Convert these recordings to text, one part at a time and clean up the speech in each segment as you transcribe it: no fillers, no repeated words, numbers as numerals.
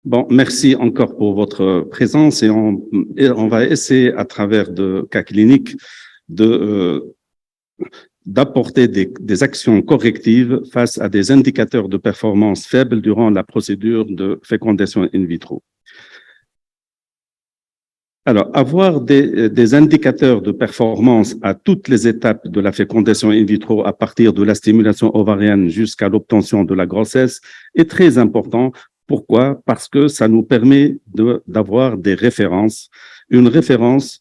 Bon, merci encore pour votre présence et on va essayer à travers de cas cliniques de d'apporter des actions correctives face à des indicateurs de performance faibles durant la procédure de fécondation in vitro. Alors, avoir des indicateurs de performance à toutes les étapes de la fécondation in vitro, à partir de la stimulation ovarienne jusqu'à l'obtention de la grossesse, est très important. Pourquoi? Parce que ça nous permet d'avoir des références, une référence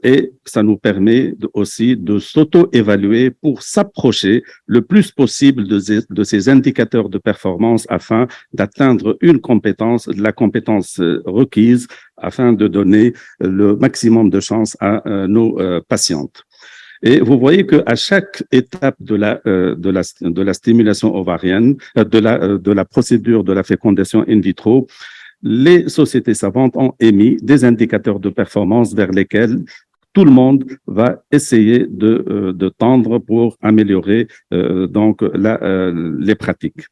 et ça nous permet aussi de s'auto-évaluer pour s'approcher le plus possible de ces indicateurs de performance afin d'atteindre la compétence requise afin de donner le maximum de chances à nos patientes. Et vous voyez qu'à chaque étape de la stimulation ovarienne, de la procédure de la fécondation in vitro, les sociétés savantes ont émis des indicateurs de performance vers lesquels tout le monde va essayer de tendre pour améliorer les pratiques.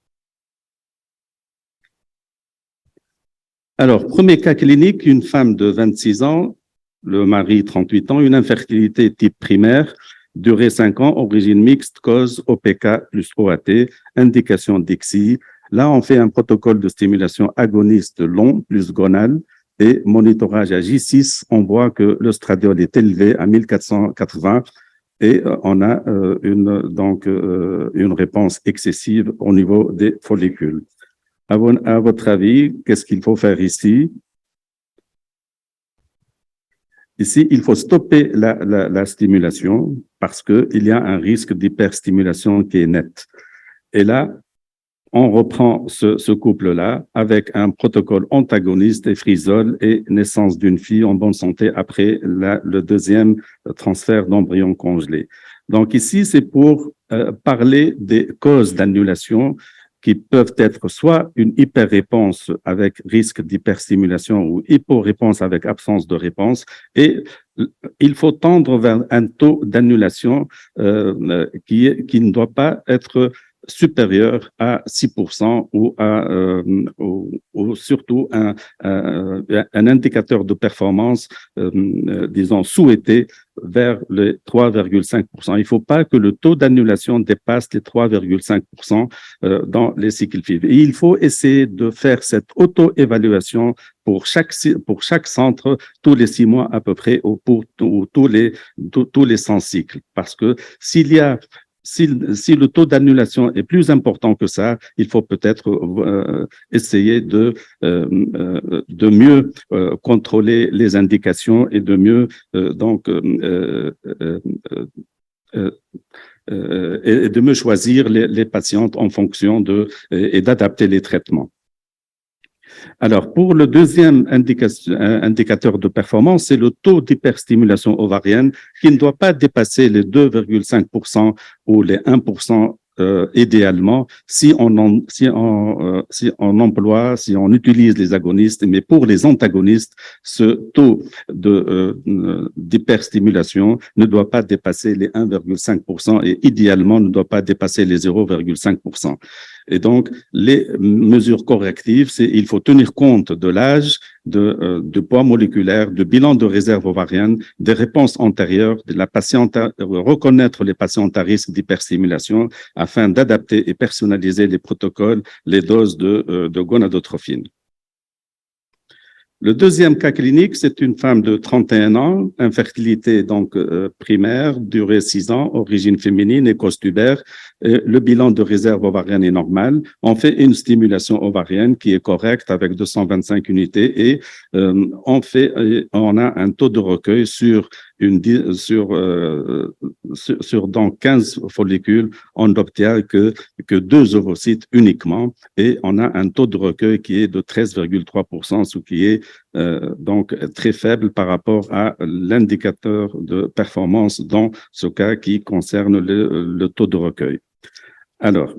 Alors, premier cas clinique, une femme de 26 ans, le mari 38 ans, une infertilité type primaire, durée 5 ans, origine mixte, cause OPK plus OAT, indication DICSI. Là, on fait un protocole de stimulation agoniste long plus gonal et monitorage à J6. On voit que le stradiol est élevé à 1480 et on a une réponse excessive au niveau des follicules. À votre avis, qu'est-ce qu'il faut faire ici? Ici, il faut stopper la stimulation parce qu'il y a un risque d'hyperstimulation qui est net. Et là, on reprend ce couple-là avec un protocole antagoniste et frisol et naissance d'une fille en bonne santé après le deuxième transfert d'embryon congelé. Donc ici, c'est pour parler des causes d'annulation qui peuvent être soit une hyperréponse avec risque d'hyperstimulation ou hyporéponse avec absence de réponse. Et il faut tendre vers un taux d'annulation qui ne doit pas être supérieur à 6% ou surtout un indicateur de performance, disons, souhaité vers les 3,5%. Il ne faut pas que le taux d'annulation dépasse les 3,5% dans les cycles FIV. Et il faut essayer de faire cette auto-évaluation pour chaque centre tous les 6 mois à peu près ou pour tous les 100 cycles. Parce que si le taux d'annulation est plus important que ça, il faut peut-être essayer de mieux contrôler les indications et de mieux et de mieux choisir les patientes en fonction et d'adapter les traitements. Alors, pour le deuxième indicateur de performance, c'est le taux d'hyperstimulation ovarienne qui ne doit pas dépasser les 2,5% ou les 1% idéalement si on utilise les agonistes, mais pour les antagonistes, ce taux d'hyperstimulation ne doit pas dépasser les 1,5% et idéalement ne doit pas dépasser les 0,5%. Et donc, les mesures correctives, il faut tenir compte de l'âge, de poids moléculaire, de bilan de réserve ovarienne, des réponses antérieures, de la patiente, reconnaître les patientes à risque d'hyperstimulation afin d'adapter et personnaliser les protocoles, les doses de gonadotrophine. Le deuxième cas clinique, c'est une femme de 31 ans, infertilité primaire, durée 6 ans, origine féminine et cause tubaire. Le bilan de réserve ovarienne est normal. On fait une stimulation ovarienne qui est correcte avec 225 unités et on a un taux de recueil sur 15 follicules, on n'obtient que 2 ovocytes uniquement et on a un taux de recueil qui est de 13,3%, ce qui est donc très faible par rapport à l'indicateur de performance dans ce cas qui concerne le taux de recueil. Alors,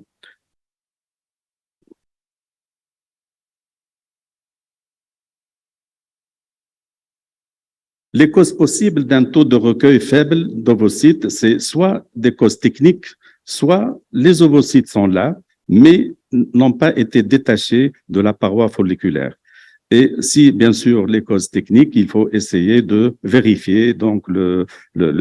les causes possibles d'un taux de recueil faible d'ovocytes, c'est soit des causes techniques, soit les ovocytes sont là, mais n'ont pas été détachés de la paroi folliculaire. Et si, bien sûr, les causes techniques, il faut essayer de vérifier donc le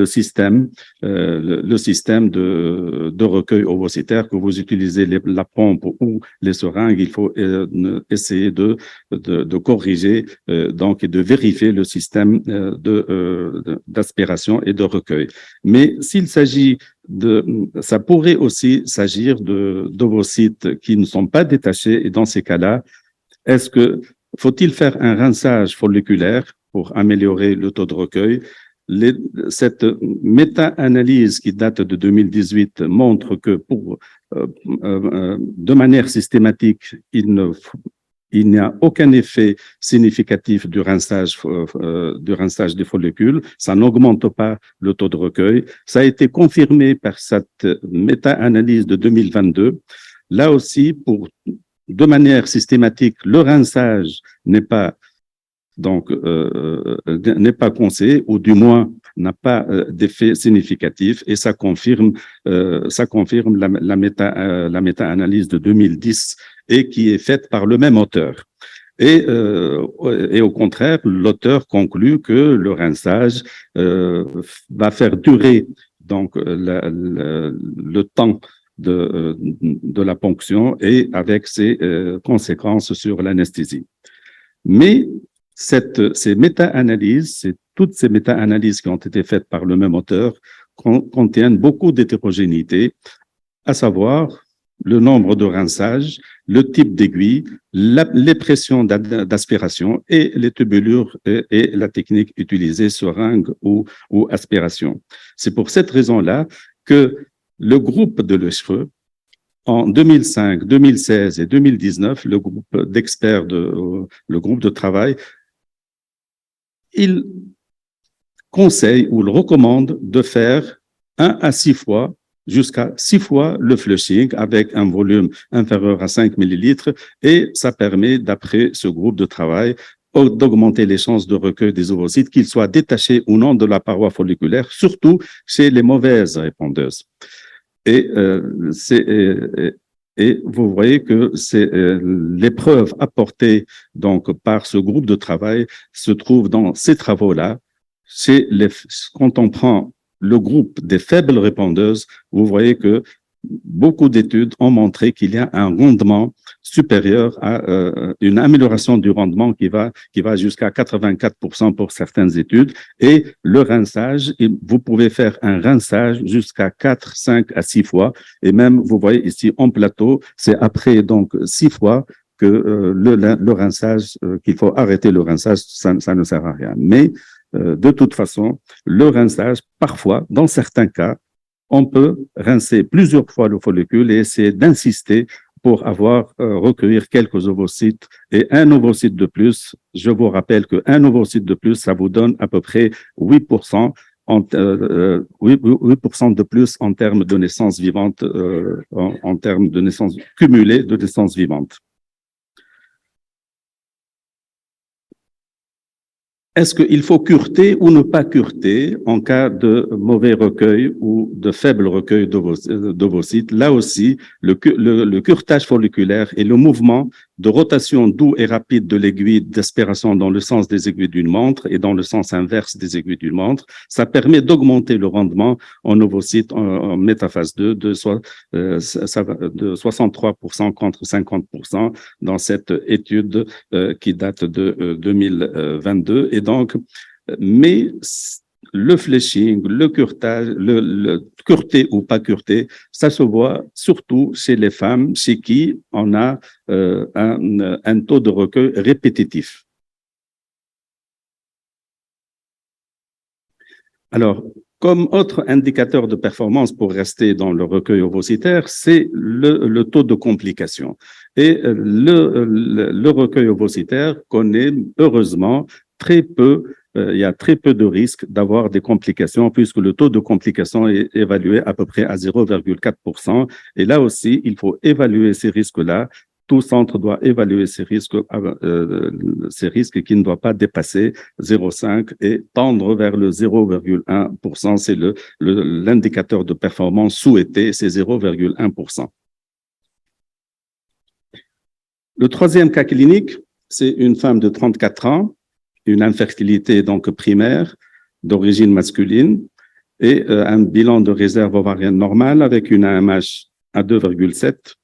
système, le système de recueil ovocytaire que vous utilisez, la pompe ou les seringues. Il faut essayer de corriger donc et de vérifier le système d'aspiration et de recueil. Mais s'il s'agit ça pourrait aussi s'agir d'ovocytes qui ne sont pas détachés, et dans ces cas-là, faut-il faire un rinçage folliculaire pour améliorer le taux de recueil? Cette méta-analyse qui date de 2018 montre que de manière systématique, il n'y a aucun effet significatif du rinçage des follicules. Ça n'augmente pas le taux de recueil. Ça a été confirmé par cette méta-analyse de 2022. Là aussi, de manière systématique, le rinçage n'est pas conseillé, ou du moins n'a pas d'effet significatif, et ça confirme la méta-analyse de 2010 et qui est faite par le même auteur. Et au contraire, l'auteur conclut que le rinçage va faire durer donc le temps de la ponction et avec ses conséquences sur l'anesthésie. Mais ces méta-analyses, toutes ces méta-analyses qui ont été faites par le même auteur contiennent beaucoup d'hétérogénéité, à savoir le nombre de rinçages, le type d'aiguille, les pressions d'aspiration et les tubulures et la technique utilisée, seringue ou aspiration. C'est pour cette raison-là que le groupe de l'ECHRE, en 2005, 2016 et 2019, le groupe d'experts, le groupe de travail, il conseille ou le recommande de faire 1 à 6 fois, jusqu'à 6 fois le flushing avec un volume inférieur à 5 millilitres, et ça permet, d'après ce groupe de travail, d'augmenter les chances de recueil des ovocytes, qu'ils soient détachés ou non de la paroi folliculaire, surtout chez les mauvaises répondeuses. Et vous voyez que les preuves apportées donc par ce groupe de travail se trouvent dans ces travaux-là. Quand on prend le groupe des faibles répondeuses, vous voyez que beaucoup d'études ont montré qu'il y a un rendement supérieur à une amélioration du rendement qui va jusqu'à 84% pour certaines études. Et le rinçage, vous pouvez faire un rinçage jusqu'à 4, 5 à 6 fois. Et même, vous voyez ici en plateau, c'est après donc 6 fois que le rinçage, qu'il faut arrêter le rinçage, ça ne sert à rien. Mais de toute façon, le rinçage, parfois, dans certains cas, on peut rincer plusieurs fois le follicule et essayer d'insister pour recueillir quelques ovocytes. Et un ovocyte de plus, je vous rappelle qu'un ovocyte de plus, ça vous donne à peu près 8%, 8% de plus en termes de naissances vivantes, en termes de naissances cumulées de naissances vivantes. Est-ce qu'il faut cureter ou ne pas cureter en cas de mauvais recueil ou de faible recueil d'ovocytes? Là aussi, le curetage folliculaire et le mouvement de rotation doux et rapide de l'aiguille d'aspiration dans le sens des aiguilles d'une montre et dans le sens inverse des aiguilles d'une montre, ça permet d'augmenter le rendement en ovocytes en métaphase 2 de 63% contre 50% dans cette étude qui date de 2022. Et donc, mais le flushing, le curetage, le cureté ou pas cureté, ça se voit surtout chez les femmes chez qui on a un taux de recueil répétitif. Alors, comme autre indicateur de performance pour rester dans le recueil ovocytaire, c'est le taux de complication. Et le recueil ovocytaire connaît heureusement très peu, il y a très peu de risques d'avoir des complications puisque le taux de complication est évalué à peu près à 0,4%. Et là aussi, il faut évaluer ces risques-là. Tout centre doit évaluer ces risques qui ne doivent pas dépasser 0,5 et tendre vers le 0,1%. C'est l'indicateur de performance souhaité, c'est 0,1%. Le troisième cas clinique, c'est une femme de 34 ans, une infertilité donc primaire d'origine masculine et un bilan de réserve ovarienne normale avec une AMH à 2,7,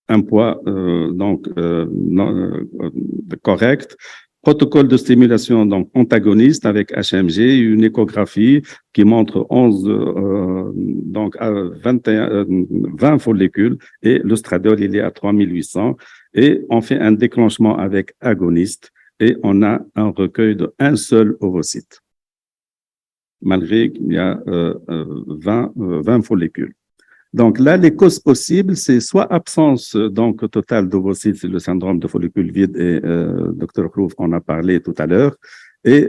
un poids correct, protocole de stimulation donc antagoniste avec HMG, une échographie qui montre 20 follicules et le stradiol il est à 3800 et on fait un déclenchement avec agoniste et on a un recueil de un seul ovocyte malgré qu'il y a 20 follicules. Donc là, les causes possibles, c'est soit absence donc totale d'ovocytes, c'est le syndrome de follicule vide et Dr. Klouf en a parlé tout à l'heure. Et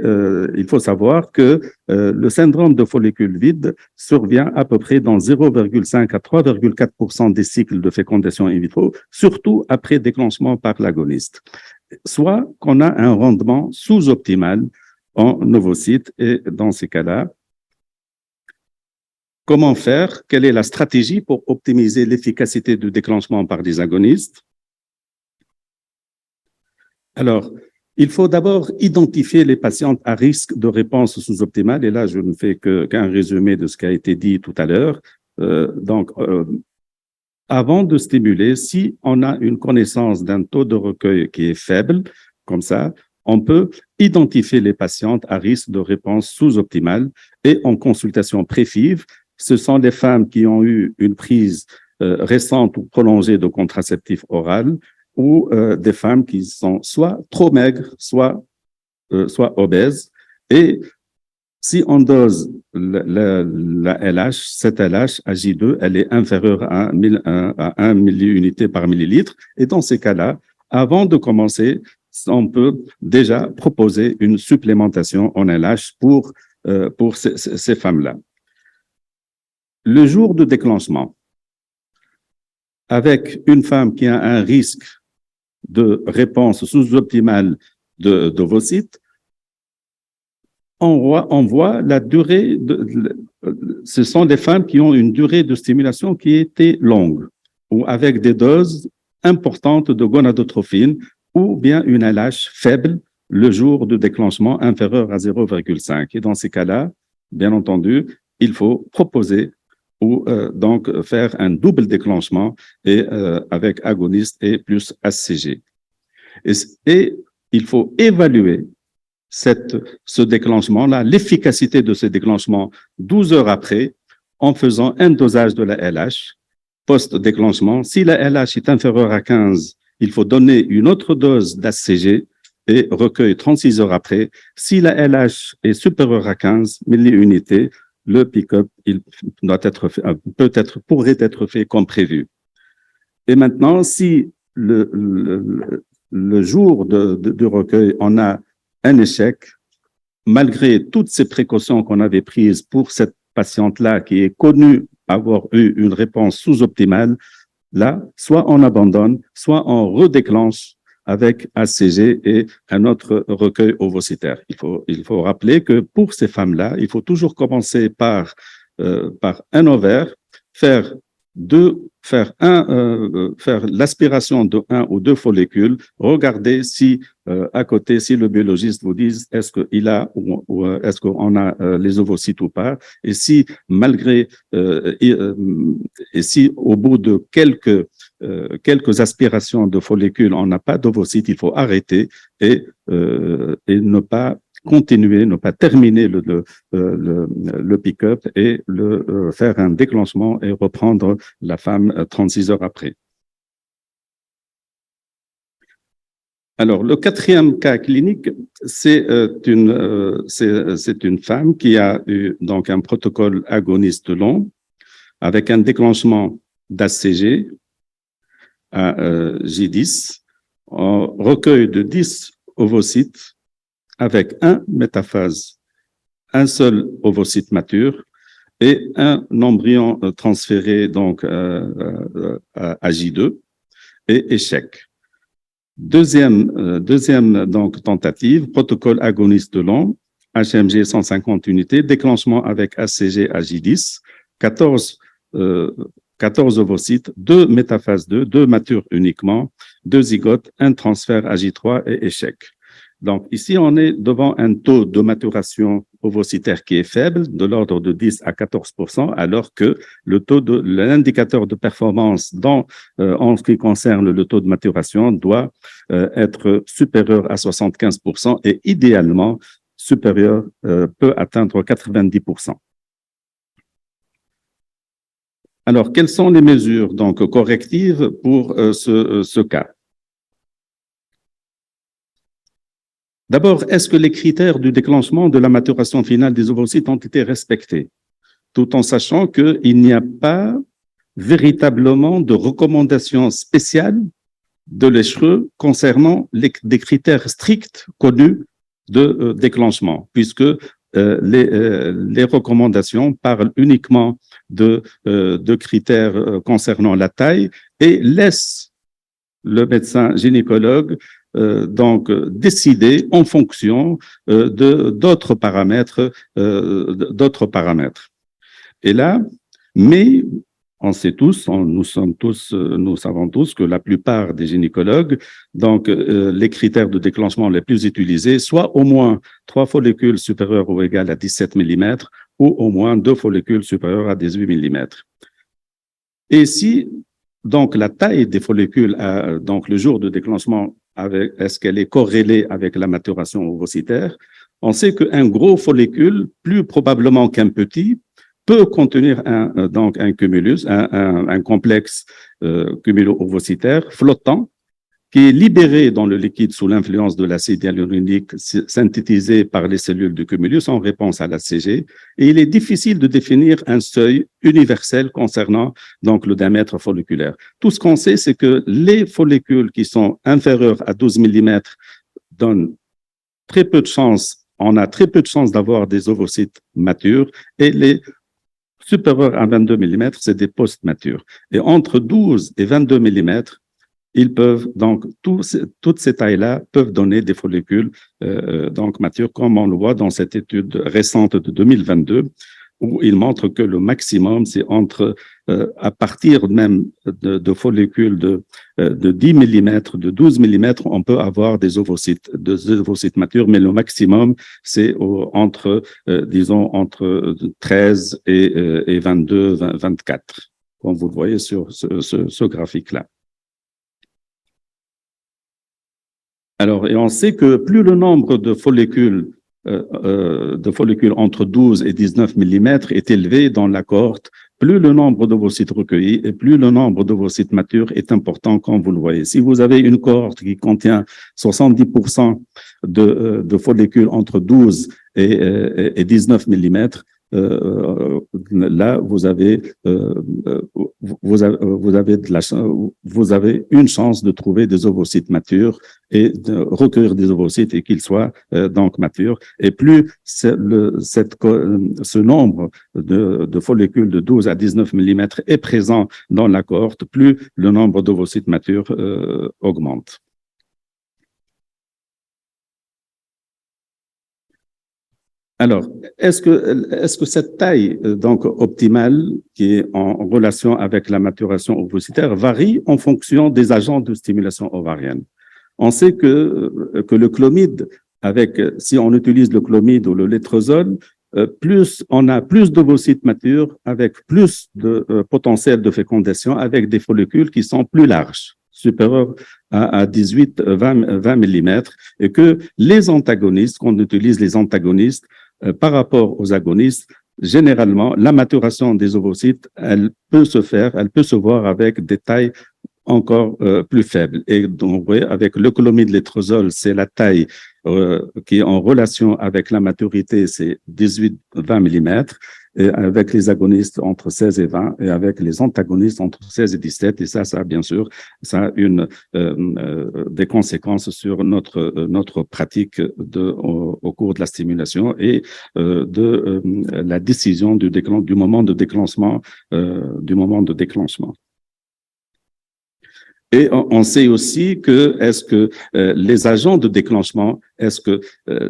il faut savoir que le syndrome de follicule vide survient à peu près dans 0,5 à 3,4% des cycles de fécondation in vitro, surtout après déclenchement par l'agoniste. Soit qu'on a un rendement sous-optimal en ovocytes et dans ces cas-là, comment faire? Quelle est la stratégie pour optimiser l'efficacité du déclenchement par des agonistes? Alors, il faut d'abord identifier les patientes à risque de réponse sous-optimale. Et là, je ne fais qu'un résumé de ce qui a été dit tout à l'heure. Avant de stimuler, si on a une connaissance d'un taux de recueil qui est faible, comme ça, on peut identifier les patientes à risque de réponse sous-optimale et en consultation préfive, ce sont des femmes qui ont eu une prise récente ou prolongée de contraceptif oral ou des femmes qui sont soit trop maigres, soit obèses. Et si on dose la LH, cette LH à J2, elle est inférieure à 1 milliunité par millilitre. Et dans ces cas-là, avant de commencer, on peut déjà proposer une supplémentation en LH pour ces femmes-là. Le jour de déclenchement, avec une femme qui a un risque de réponse sous-optimale d'ovocytes, on voit la durée, ce sont des femmes qui ont une durée de stimulation qui était longue, ou avec des doses importantes de gonadotrophine, ou bien une LH faible le jour de déclenchement inférieur à 0,5. Et dans ces cas-là, bien entendu, il faut proposer ou donc faire un double déclenchement et avec agoniste et plus HCG. Et il faut évaluer ce déclenchement-là, l'efficacité de ce déclenchement 12 heures après, en faisant un dosage de la LH post-déclenchement. Si la LH est inférieure à 15, il faut donner une autre dose d'HCG et recueil 36 heures après. Si la LH est supérieure à 15 milliunités, le pick-up pourrait être fait comme prévu. Et maintenant, si le jour de recueil, on a un échec, malgré toutes ces précautions qu'on avait prises pour cette patiente-là qui est connue avoir eu une réponse sous-optimale, là, soit on abandonne, soit on redéclenche avec HCG et un autre recueil ovocytaire. Il faut rappeler que pour ces femmes-là, il faut toujours commencer par un ovaire, faire l'aspiration de 1 ou 2 follicules, regarder si à côté, si le biologiste vous dit est-ce qu'il a ou est-ce qu'on a les ovocytes ou pas, et si malgré et si au bout de quelques aspirations de follicules, on n'a pas d'ovocytes, il faut arrêter et ne pas continuer, ne pas terminer le pick-up et faire un déclenchement et reprendre la femme 36 heures après. Alors, le quatrième cas clinique, c'est une femme qui a eu donc un protocole agoniste long avec un déclenchement d'HCG à J10, en recueil de 10 ovocytes avec un métaphase, un seul ovocyte mature et un embryon transféré donc à J2 et échec. Deuxième donc tentative, protocole agoniste long, HMG 150 unités, déclenchement avec HCG à J10, 14 ovocytes, 2 métaphase 2, 2 matures uniquement 2 zygotes, un transfert à J3 et échec. Donc, ici, on est devant un taux de maturation ovocytaire qui est faible, de l'ordre de 10 à 14%, alors que l'indicateur de performance en ce qui concerne le taux de maturation doit être supérieur à 75% et idéalement supérieur, peut atteindre 90%. Alors, quelles sont les mesures donc correctives pour ce cas? D'abord, est-ce que les critères du déclenchement de la maturation finale des ovocytes ont été respectés, tout en sachant qu'il n'y a pas véritablement de recommandations spéciales de l'ECHRE concernant des critères stricts connus de déclenchement, puisque les recommandations parlent uniquement de critères concernant la taille et laissent le médecin gynécologue donc décider en fonction d'autres paramètres, Et là, mais on sait tous, nous savons tous que la plupart des gynécologues, donc les critères de déclenchement les plus utilisés, soit au moins 3 follicules supérieurs ou égales à 17 mm ou au moins 2 follicules supérieurs à 18 mm. Et si donc la taille des follicules, donc le jour de déclenchement, est-ce qu'elle est corrélée avec la maturation ovocytaire? On sait qu'un gros follicule, plus probablement qu'un petit, peut contenir donc un cumulus, un complexe cumulo-ovocytaire flottant qui est libéré dans le liquide sous l'influence de l'acide hyaluronique synthétisé par les cellules du cumulus en réponse à l'ACG. Et il est difficile de définir un seuil universel concernant donc le diamètre folliculaire. Tout ce qu'on sait, c'est que les follicules qui sont inférieurs à 12 mm donnent très peu de chances, on a très peu de chances d'avoir des ovocytes matures, et les supérieurs à 22 mm, c'est des post-matures. Et entre 12 et 22 mm, ils peuvent donc, toutes ces tailles-là peuvent donner des follicules donc matures, comme on le voit dans cette étude récente de 2022, où il montre que le maximum, c'est à partir même de follicules de 10 mm, de 12 mm, on peut avoir des ovocytes matures, mais le maximum, c'est disons, entre 13 et 22, 24, comme vous le voyez sur ce graphique-là. Alors, et on sait que plus le nombre de follicules entre 12 et 19 mm est élevé dans la cohorte, plus le nombre d'ovocytes recueillis et plus le nombre d'ovocytes matures est important, comme vous le voyez. Si vous avez une cohorte qui contient 70% de follicules entre 12 et 19 mm, là, vous avez une chance de trouver des ovocytes matures et de recueillir des ovocytes et qu'ils soient donc matures. Et plus ce nombre de follicules de 12 à 19 mm est présent dans la cohorte, plus le nombre d'ovocytes matures augmente. Alors, est-ce que cette taille donc optimale qui est en relation avec la maturation ovocytaire varie en fonction des agents de stimulation ovarienne? On sait que le clomide, si on utilise le clomide ou le létrozole, plus on a plus d'ovocytes matures avec plus de potentiel de fécondation avec des follicules qui sont plus larges, supérieurs à 18, 20 mm, et que les antagonistes, qu'on utilise les antagonistes, par rapport aux agonistes, généralement, la maturation des ovocytes, elle peut se voir avec des tailles encore plus faibles. Et donc, oui, avec le clomide létrozole, c'est la taille qui est en relation avec la maturité, c'est 18-20 mm, et avec les agonistes entre 16 et 20, et avec les antagonistes entre 16 et 17. Et ça bien sûr, ça a des conséquences sur notre pratique au cours de la stimulation et la décision du moment de déclenchement, Et on sait aussi que les agents de déclenchement, est-ce que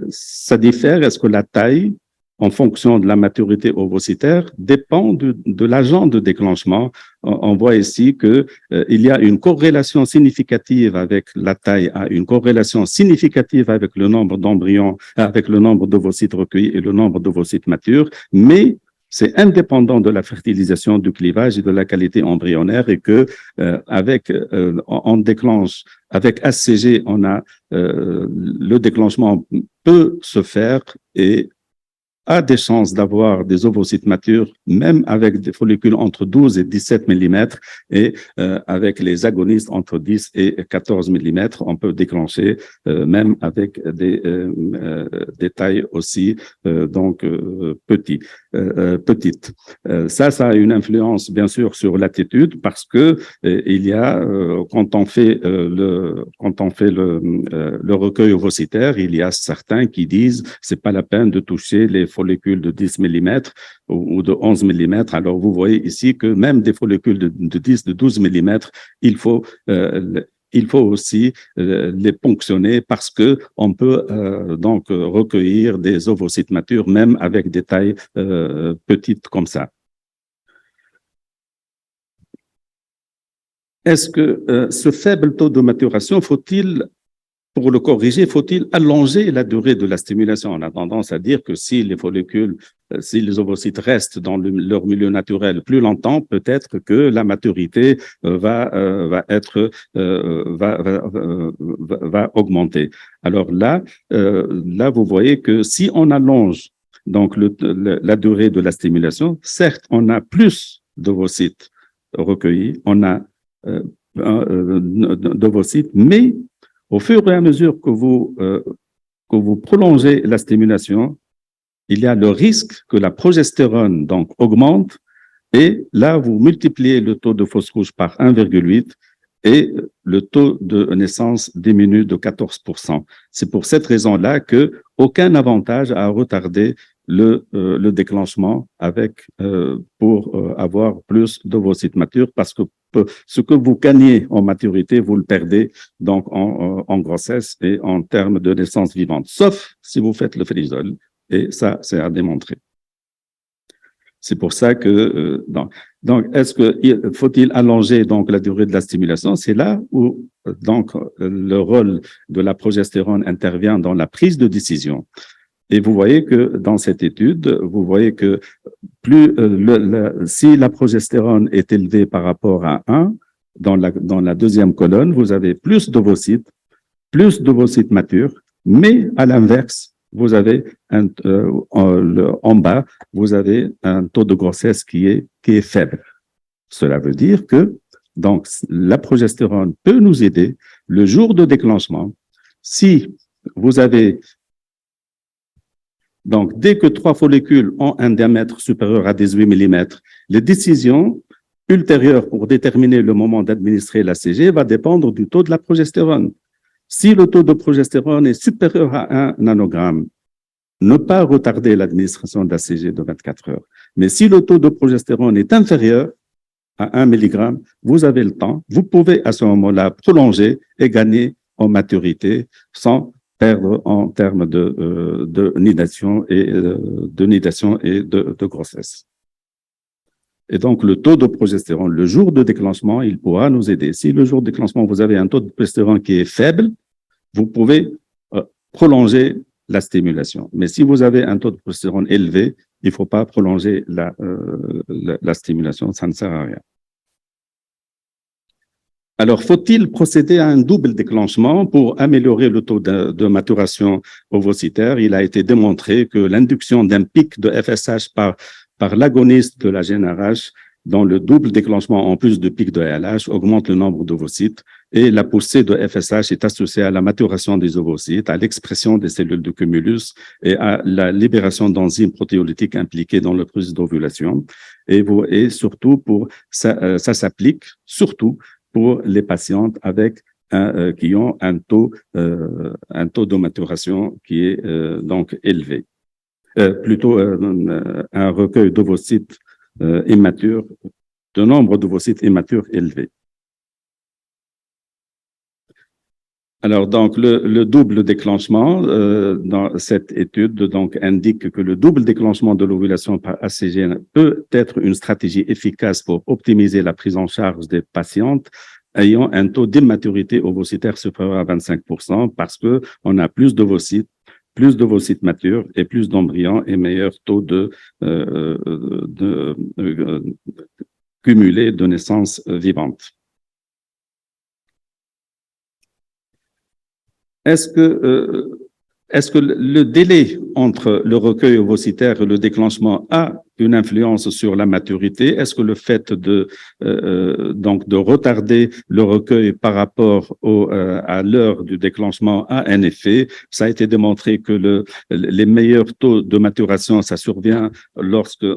ça diffère? Est-ce que la taille en fonction de la maturité ovocytaire dépend de l'agent de déclenchement. On voit ici que il y a une corrélation significative avec la taille, une corrélation significative avec le nombre d'embryons, avec le nombre d'ovocytes recueillis et le nombre d'ovocytes matures, mais c'est indépendant de la fertilisation, du clivage et de la qualité embryonnaire, et que on déclenche avec HCG, le déclenchement peut se faire et a des chances d'avoir des ovocytes matures, même avec des follicules entre 12 et 17 mm, et avec les agonistes entre 10 et 14 mm, on peut déclencher même avec des tailles aussi petites. Ça a une influence bien sûr sur l'attitude, parce que il y a quand on fait le recueil ovocytaire, il y a certains qui disent c'est pas la peine de toucher les follicules de 10 mm ou de 11 mm. Alors, vous voyez ici que même des follicules de 10, de 12 mm, il faut aussi les ponctionner, parce que on peut donc recueillir des ovocytes matures même avec des tailles petites comme ça. Est-ce que ce faible taux de maturation, pour le corriger, faut-il allonger la durée de la stimulation? On a tendance à dire que si les follicules, si les ovocytes restent dans leur milieu naturel plus longtemps, peut-être que la maturité va augmenter. Alors là, vous voyez que si on allonge donc la durée de la stimulation, certes, on a plus d'ovocytes recueillis, on a d'ovocytes, mais au fur et à mesure que vous prolongez la stimulation, il y a le risque que la progestérone donc augmente, et là, vous multipliez le taux de fausse couche par 1,8 et le taux de naissance diminue de 14%. C'est pour cette raison-là qu'aucun avantage à retarder le déclenchement pour avoir plus d'ovocytes matures, parce que ce que vous gagnez en maturité, vous le perdez donc en grossesse et en termes de naissance vivante, sauf si vous faites le frisol, et ça, c'est à démontrer. C'est pour ça que donc faut-il allonger donc la durée de la stimulation? C'est là où donc le rôle de la progestérone intervient dans la prise de décision. Et vous voyez que dans cette étude, vous voyez que si la progestérone est élevée par rapport à 1, dans la deuxième colonne, vous avez plus d'ovocytes matures, mais à l'inverse, vous avez en bas, vous avez un taux de grossesse qui est faible. Cela veut dire que donc la progestérone peut nous aider le jour de déclenchement. Si vous avez donc, dès que 3 follicules ont un diamètre supérieur à 18 mm, les décisions ultérieures pour déterminer le moment d'administrer la CG va dépendre du taux de la progestérone. Si le taux de progestérone est supérieur à 1 nanogramme, ne pas retarder l'administration de la CG de 24 heures. Mais si le taux de progestérone est inférieur à 1 mg, vous avez le temps. Vous pouvez à ce moment-là prolonger et gagner en maturité sans perdre en termes de nidation et de grossesse. Et donc, le taux de progestérone, le jour de déclenchement, il pourra nous aider. Si le jour de déclenchement, vous avez un taux de progestérone qui est faible, vous pouvez prolonger la stimulation. Mais si vous avez un taux de progestérone élevé, il ne faut pas prolonger la stimulation, ça ne sert à rien. Alors, faut-il procéder à un double déclenchement pour améliorer le taux de maturation ovocytaire? Il a été démontré que l'induction d'un pic de FSH par l'agoniste de la GnRH dans le double déclenchement en plus de pic de LH augmente le nombre d'ovocytes, et la poussée de FSH est associée à la maturation des ovocytes, à l'expression des cellules de cumulus et à la libération d'enzymes protéolytiques impliquées dans le processus d'ovulation. Et surtout, ça s'applique surtout pour les patientes qui ont un taux de maturation qui est donc élevé. Plutôt un recueil d'ovocytes immatures, de nombre d'ovocytes immatures élevé. Alors, donc, le double déclenchement dans cette étude donc, indique que le double déclenchement de l'ovulation par ACG peut être une stratégie efficace pour optimiser la prise en charge des patientes ayant un taux d'immaturité ovocytaire supérieur à 25% parce que on a plus d'ovocytes matures et plus d'embryons et meilleur taux de cumulé de naissances vivantes. Est-ce que, est-ce que le délai entre le recueil ovocytaire et le déclenchement a une influence sur la maturité? Est-ce que le fait donc de retarder le recueil par rapport à l'heure du déclenchement a un effet? Ça a été démontré que les meilleurs taux de maturation, ça survient lorsque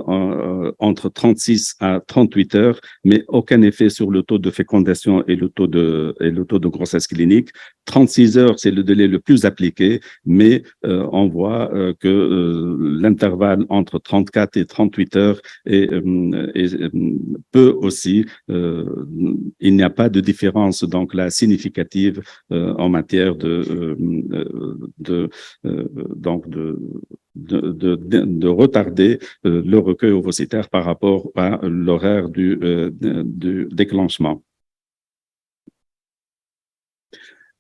entre 36 à 38 heures, mais aucun effet sur le taux de fécondation et le taux de grossesse clinique. 36 heures, c'est le délai le plus appliqué, mais on voit que l'intervalle entre 34 et 38 heures peut aussi, il n'y a pas de différence donc là significative en matière de retarder le recueil ovocytaire par rapport à l'horaire du déclenchement.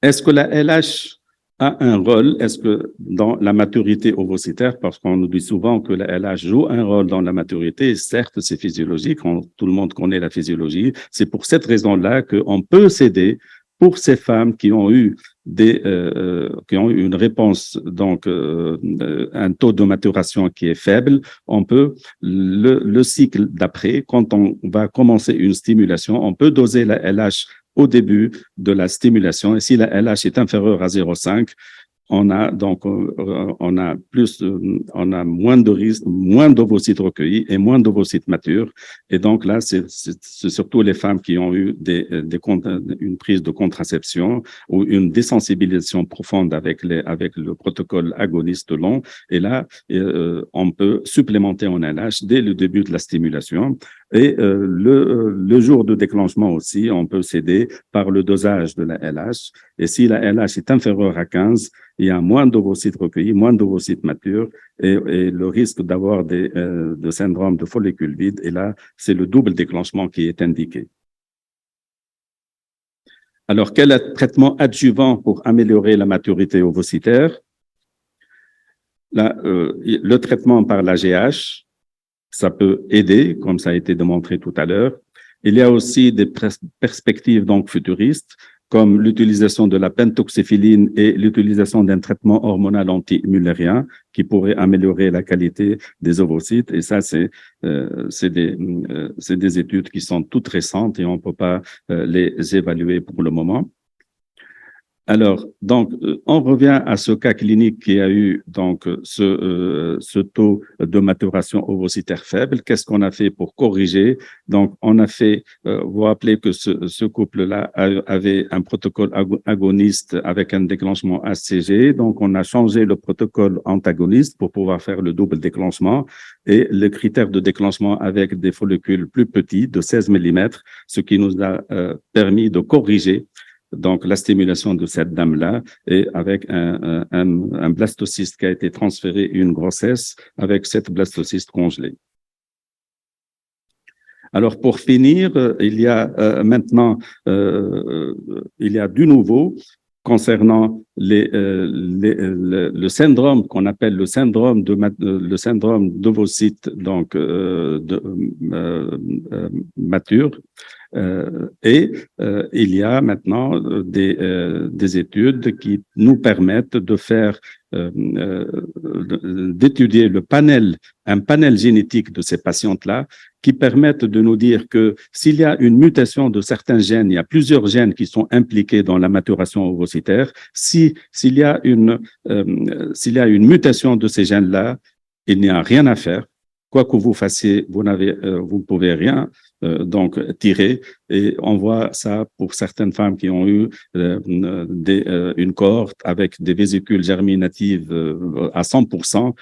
Est-ce que la LH a un rôle, est-ce que dans la maturité ovocytaire, parce qu'on nous dit souvent que la LH joue un rôle dans la maturité, certes c'est physiologique, tout le monde connaît la physiologie, c'est pour cette raison-là qu'on peut s'aider pour ces femmes qui ont eu qui ont eu une réponse, donc un taux de maturation qui est faible, on peut, le cycle d'après, quand on va commencer une stimulation, on peut doser la LH au début de la stimulation. Et si la LH est inférieure à 0,5, on a donc on a moins de risques, moins d'ovocytes recueillis et moins d'ovocytes matures. Et donc là, c'est surtout les femmes qui ont eu une prise de contraception ou une désensibilisation profonde avec le protocole agoniste long. Et là, on peut supplémenter en LH dès le début de la stimulation. Et le jour de déclenchement aussi, on peut s'aider par le dosage de la LH. Et si la LH est inférieure à 15, il y a moins d'ovocytes recueillis, moins d'ovocytes matures et le risque d'avoir de syndrome de follicule vide. Et là, c'est le double déclenchement qui est indiqué. Alors, quel est le traitement adjuvant pour améliorer la maturité ovocytaire? Là, le traitement par l'AGH, ça peut aider, comme ça a été démontré tout à l'heure. Il y a aussi des perspectives donc futuristes, comme l'utilisation de la pentoxéphiline et l'utilisation d'un traitement hormonal anti-mullérien qui pourrait améliorer la qualité des ovocytes. Et ça, c'est des études qui sont toutes récentes et on ne peut pas les évaluer pour le moment. Alors, donc, on revient à ce cas clinique qui a eu donc ce taux de maturation ovocytaire faible. Qu'est-ce qu'on a fait pour corriger? Donc, on a fait, vous vous rappelez que ce couple-là avait un protocole agoniste avec un déclenchement ACG. Donc, on a changé le protocole antagoniste pour pouvoir faire le double déclenchement et le critère de déclenchement avec des follicules plus petits de 16 mm, ce qui nous a permis de corriger donc la stimulation de cette dame-là et avec un blastocyste qui a été transféré une grossesse avec cette blastocyste congelée. Alors pour finir, il y a maintenant il y a du nouveau concernant le syndrome qu'on appelle le syndrome d'ovocyte donc mature. Il y a maintenant des études qui nous permettent de faire d'étudier un panel génétique de ces patientes-là qui permettent de nous dire que s'il y a une mutation de certains gènes, il y a plusieurs gènes qui sont impliqués dans la maturation ovocytaire. S'il y a une mutation de ces gènes-là, il n'y a rien à faire. quoi que vous fassiez, vous ne pouvez rien donc tirer. Et on voit ça pour certaines femmes qui ont eu une cohorte avec des vésicules germinatives à 100%.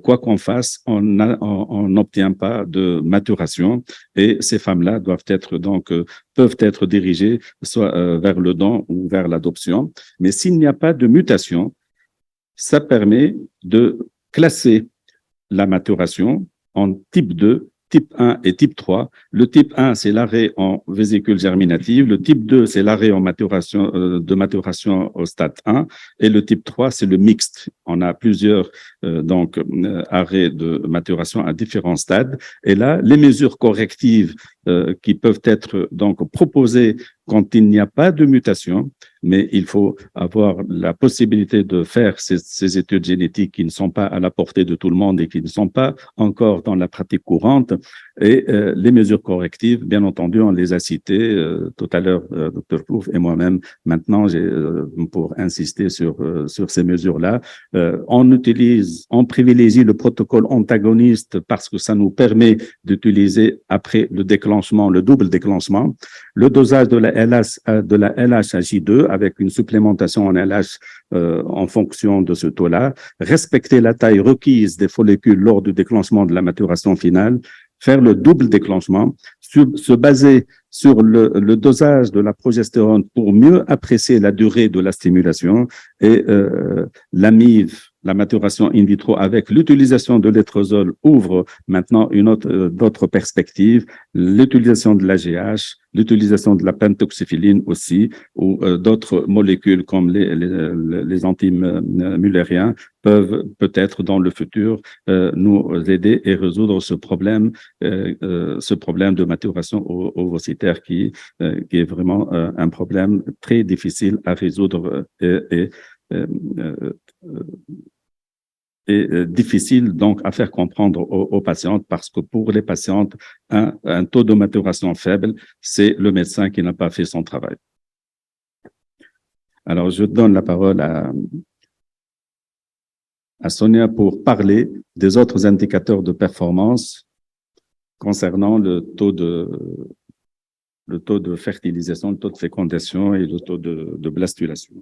Quoi qu'on fasse, on n'obtient pas de maturation. Et ces femmes-là peuvent être dirigées soit vers le don ou vers l'adoption. Mais s'il n'y a pas de mutation, ça permet de classer la maturation en type 2, type 1 et type 3. Le type 1, c'est l'arrêt en vésicule germinative. Le type 2, c'est l'arrêt en maturation, de maturation au stade 1. Et le type 3, c'est le mixte. On a plusieurs arrêts de maturation à différents stades. Et là, les mesures correctives qui peuvent être donc proposées quand il n'y a pas de mutation, mais il faut avoir la possibilité de faire ces études génétiques qui ne sont pas à la portée de tout le monde et qui ne sont pas encore dans la pratique courante. Et les mesures correctives, bien entendu, on les a citées tout à l'heure, Dr Plouf et moi-même. Maintenant, pour insister sur ces mesures-là, on privilégie le protocole antagoniste parce que ça nous permet d'utiliser après le déclenchement, le double déclenchement, le dosage de la LH à J2 avec une supplémentation en LH en fonction de ce taux-là, respecter la taille requise des follicules lors du déclenchement de la maturation finale, faire le double déclenchement, se baser sur le dosage de la progestérone pour mieux apprécier la durée de la stimulation et l'AMIV, la maturation in vitro avec l'utilisation de l'étrozole ouvre maintenant d'autres perspectives, l'utilisation de l'AGH, l'utilisation de la pentoxyphiline aussi, ou d'autres molécules comme les antimullériens peuvent peut-être dans le futur nous aider et résoudre ce problème de maturation ovocytaire qui est vraiment un problème très difficile à résoudre et difficile donc à faire comprendre aux patientes parce que pour les patientes, un taux de maturation faible, c'est le médecin qui n'a pas fait son travail. Alors, je donne la parole à Sonia pour parler des autres indicateurs de performance concernant le taux de fertilisation, le taux de fécondation et le taux de blastulation.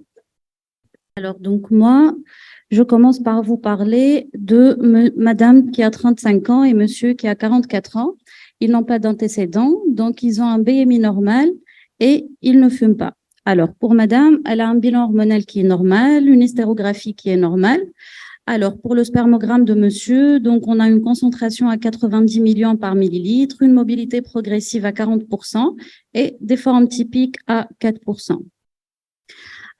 Alors, donc moi, je commence par vous parler de madame qui a 35 ans et monsieur qui a 44 ans. Ils n'ont pas d'antécédents, donc ils ont un BMI normal et ils ne fument pas. Alors, pour madame, elle a un bilan hormonal qui est normal, une hystérographie qui est normale. Alors, pour le spermogramme de monsieur, donc on a une concentration à 90 millions par millilitre, une mobilité progressive à 40% et des formes typiques à 4%.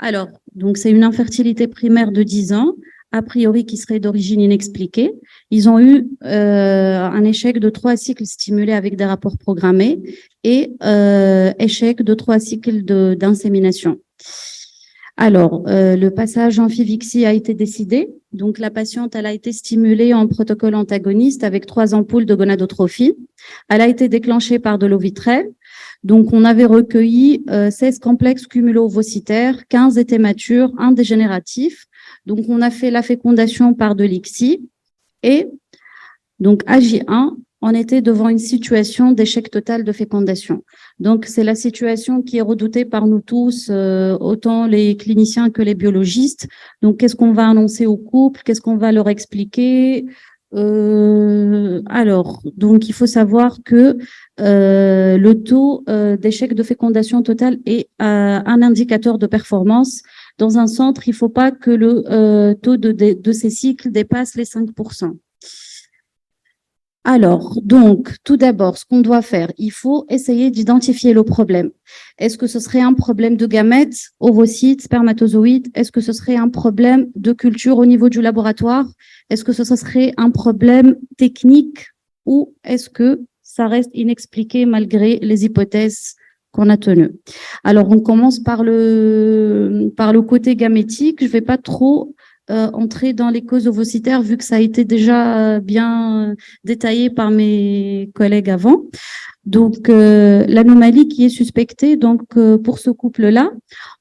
Alors, donc c'est une infertilité primaire de 10 ans, a priori qui serait d'origine inexpliquée. Ils ont eu un échec de 3 cycles stimulés avec des rapports programmés et échec de 3 cycles d'insémination. Alors, le passage en Fivixie a été décidé. Donc, la patiente, elle a été stimulée en protocole antagoniste avec 3 ampoules de gonadotrophine. Elle a été déclenchée par de l'ovitrel. Donc, on avait recueilli 16 complexes cumulo-ovocytaires, 15 étaient matures, 1 dégénératif. Donc, on a fait la fécondation par de l'ICSI. Et donc, à J1, on était devant une situation d'échec total de fécondation. Donc, c'est la situation qui est redoutée par nous tous, autant les cliniciens que les biologistes. Donc, qu'est-ce qu'on va annoncer au couple? Qu'est-ce qu'on va leur expliquer? Alors, donc, il faut savoir que le taux d'échec de fécondation totale est un indicateur de performance. Dans un centre, il ne faut pas que le taux de ces cycles dépasse les 5%. Alors, donc, tout d'abord, ce qu'on doit faire, il faut essayer d'identifier le problème. Est-ce que ce serait un problème de gamètes, ovocytes, spermatozoïdes? Est-ce que ce serait un problème de culture au niveau du laboratoire? Est-ce que ce serait un problème technique ou est-ce que ça reste inexpliqué malgré les hypothèses qu'on a tenues? Alors, on commence par le côté gamétique. Je ne vais pas trop entrer dans les causes ovocytaires vu que ça a été déjà bien détaillé par mes collègues avant. Donc, l'anomalie qui est suspectée, donc, pour ce couple-là,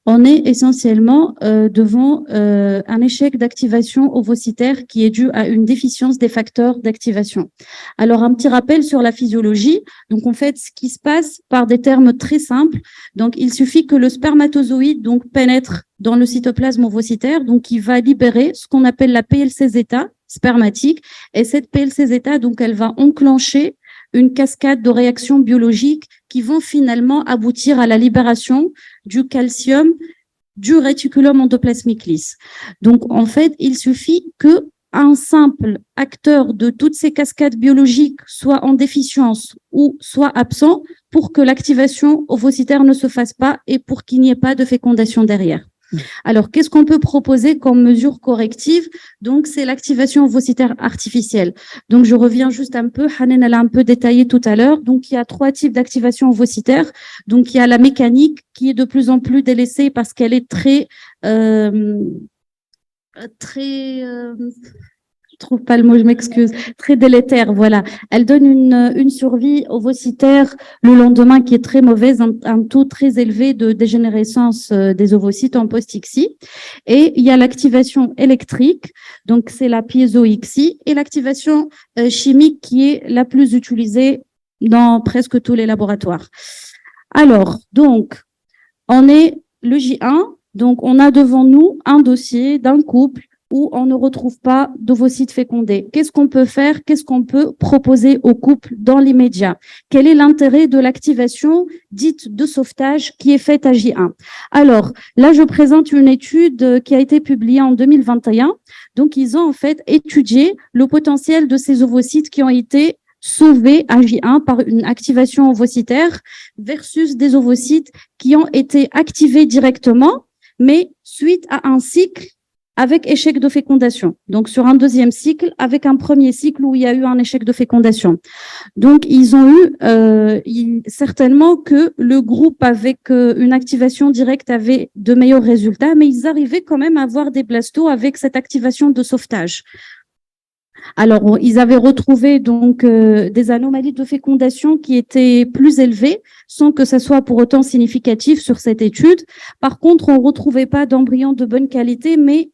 on est essentiellement devant un échec d'activation ovocytaire qui est dû à une déficience des facteurs d'activation. Alors, un petit rappel sur la physiologie. Donc, en fait, ce qui se passe par des termes très simples. Donc, il suffit que le spermatozoïde donc pénètre dans le cytoplasme ovocytaire, donc il va libérer ce qu'on appelle la PLC-zeta spermatique, et cette PLC-zeta, donc, elle va enclencher une cascade de réactions biologiques qui vont finalement aboutir à la libération du calcium du réticulum endoplasmique lisse. Donc, en fait, il suffit que un simple acteur de toutes ces cascades biologiques soit en déficience ou soit absent pour que l'activation ovocytaire ne se fasse pas et pour qu'il n'y ait pas de fécondation derrière. Alors, qu'est-ce qu'on peut proposer comme mesure corrective? Donc, c'est l'activation ovocytaire artificielle. Donc, je reviens juste un peu. Hanen, elle a un peu détaillé tout à l'heure. Donc, il y a 3 types d'activation ovocytaire. Donc, il y a la mécanique qui est de plus en plus délaissée parce qu'elle est très je trouve pas le mot, je m'excuse, très délétère, voilà. Elle donne une survie ovocytaire le lendemain qui est très mauvaise, un taux très élevé de dégénérescence des ovocytes en post-ICSI. Et il y a l'activation électrique, donc c'est la piézo-ICSI, et l'activation chimique qui est la plus utilisée dans presque tous les laboratoires. Alors, donc, on est le J1, donc on a devant nous un dossier d'un couple où on ne retrouve pas d'ovocytes fécondés. Qu'est-ce qu'on peut faire? Qu'est-ce qu'on peut proposer au couple dans l'immédiat? Quel est l'intérêt de l'activation dite de sauvetage qui est faite à J1? Alors, là, je présente une étude qui a été publiée en 2021. Donc, ils ont en fait étudié le potentiel de ces ovocytes qui ont été sauvés à J1 par une activation ovocytaire versus des ovocytes qui ont été activés directement, mais suite à un cycle avec échec de fécondation. Donc, sur un deuxième cycle, avec un premier cycle où il y a eu un échec de fécondation. Donc, ils ont eu certainement que le groupe avec une activation directe avait de meilleurs résultats, mais ils arrivaient quand même à avoir des blastos avec cette activation de sauvetage. Alors, ils avaient retrouvé donc des anomalies de fécondation qui étaient plus élevées, sans que ça soit pour autant significatif sur cette étude. Par contre, on ne retrouvait pas d'embryons de bonne qualité, mais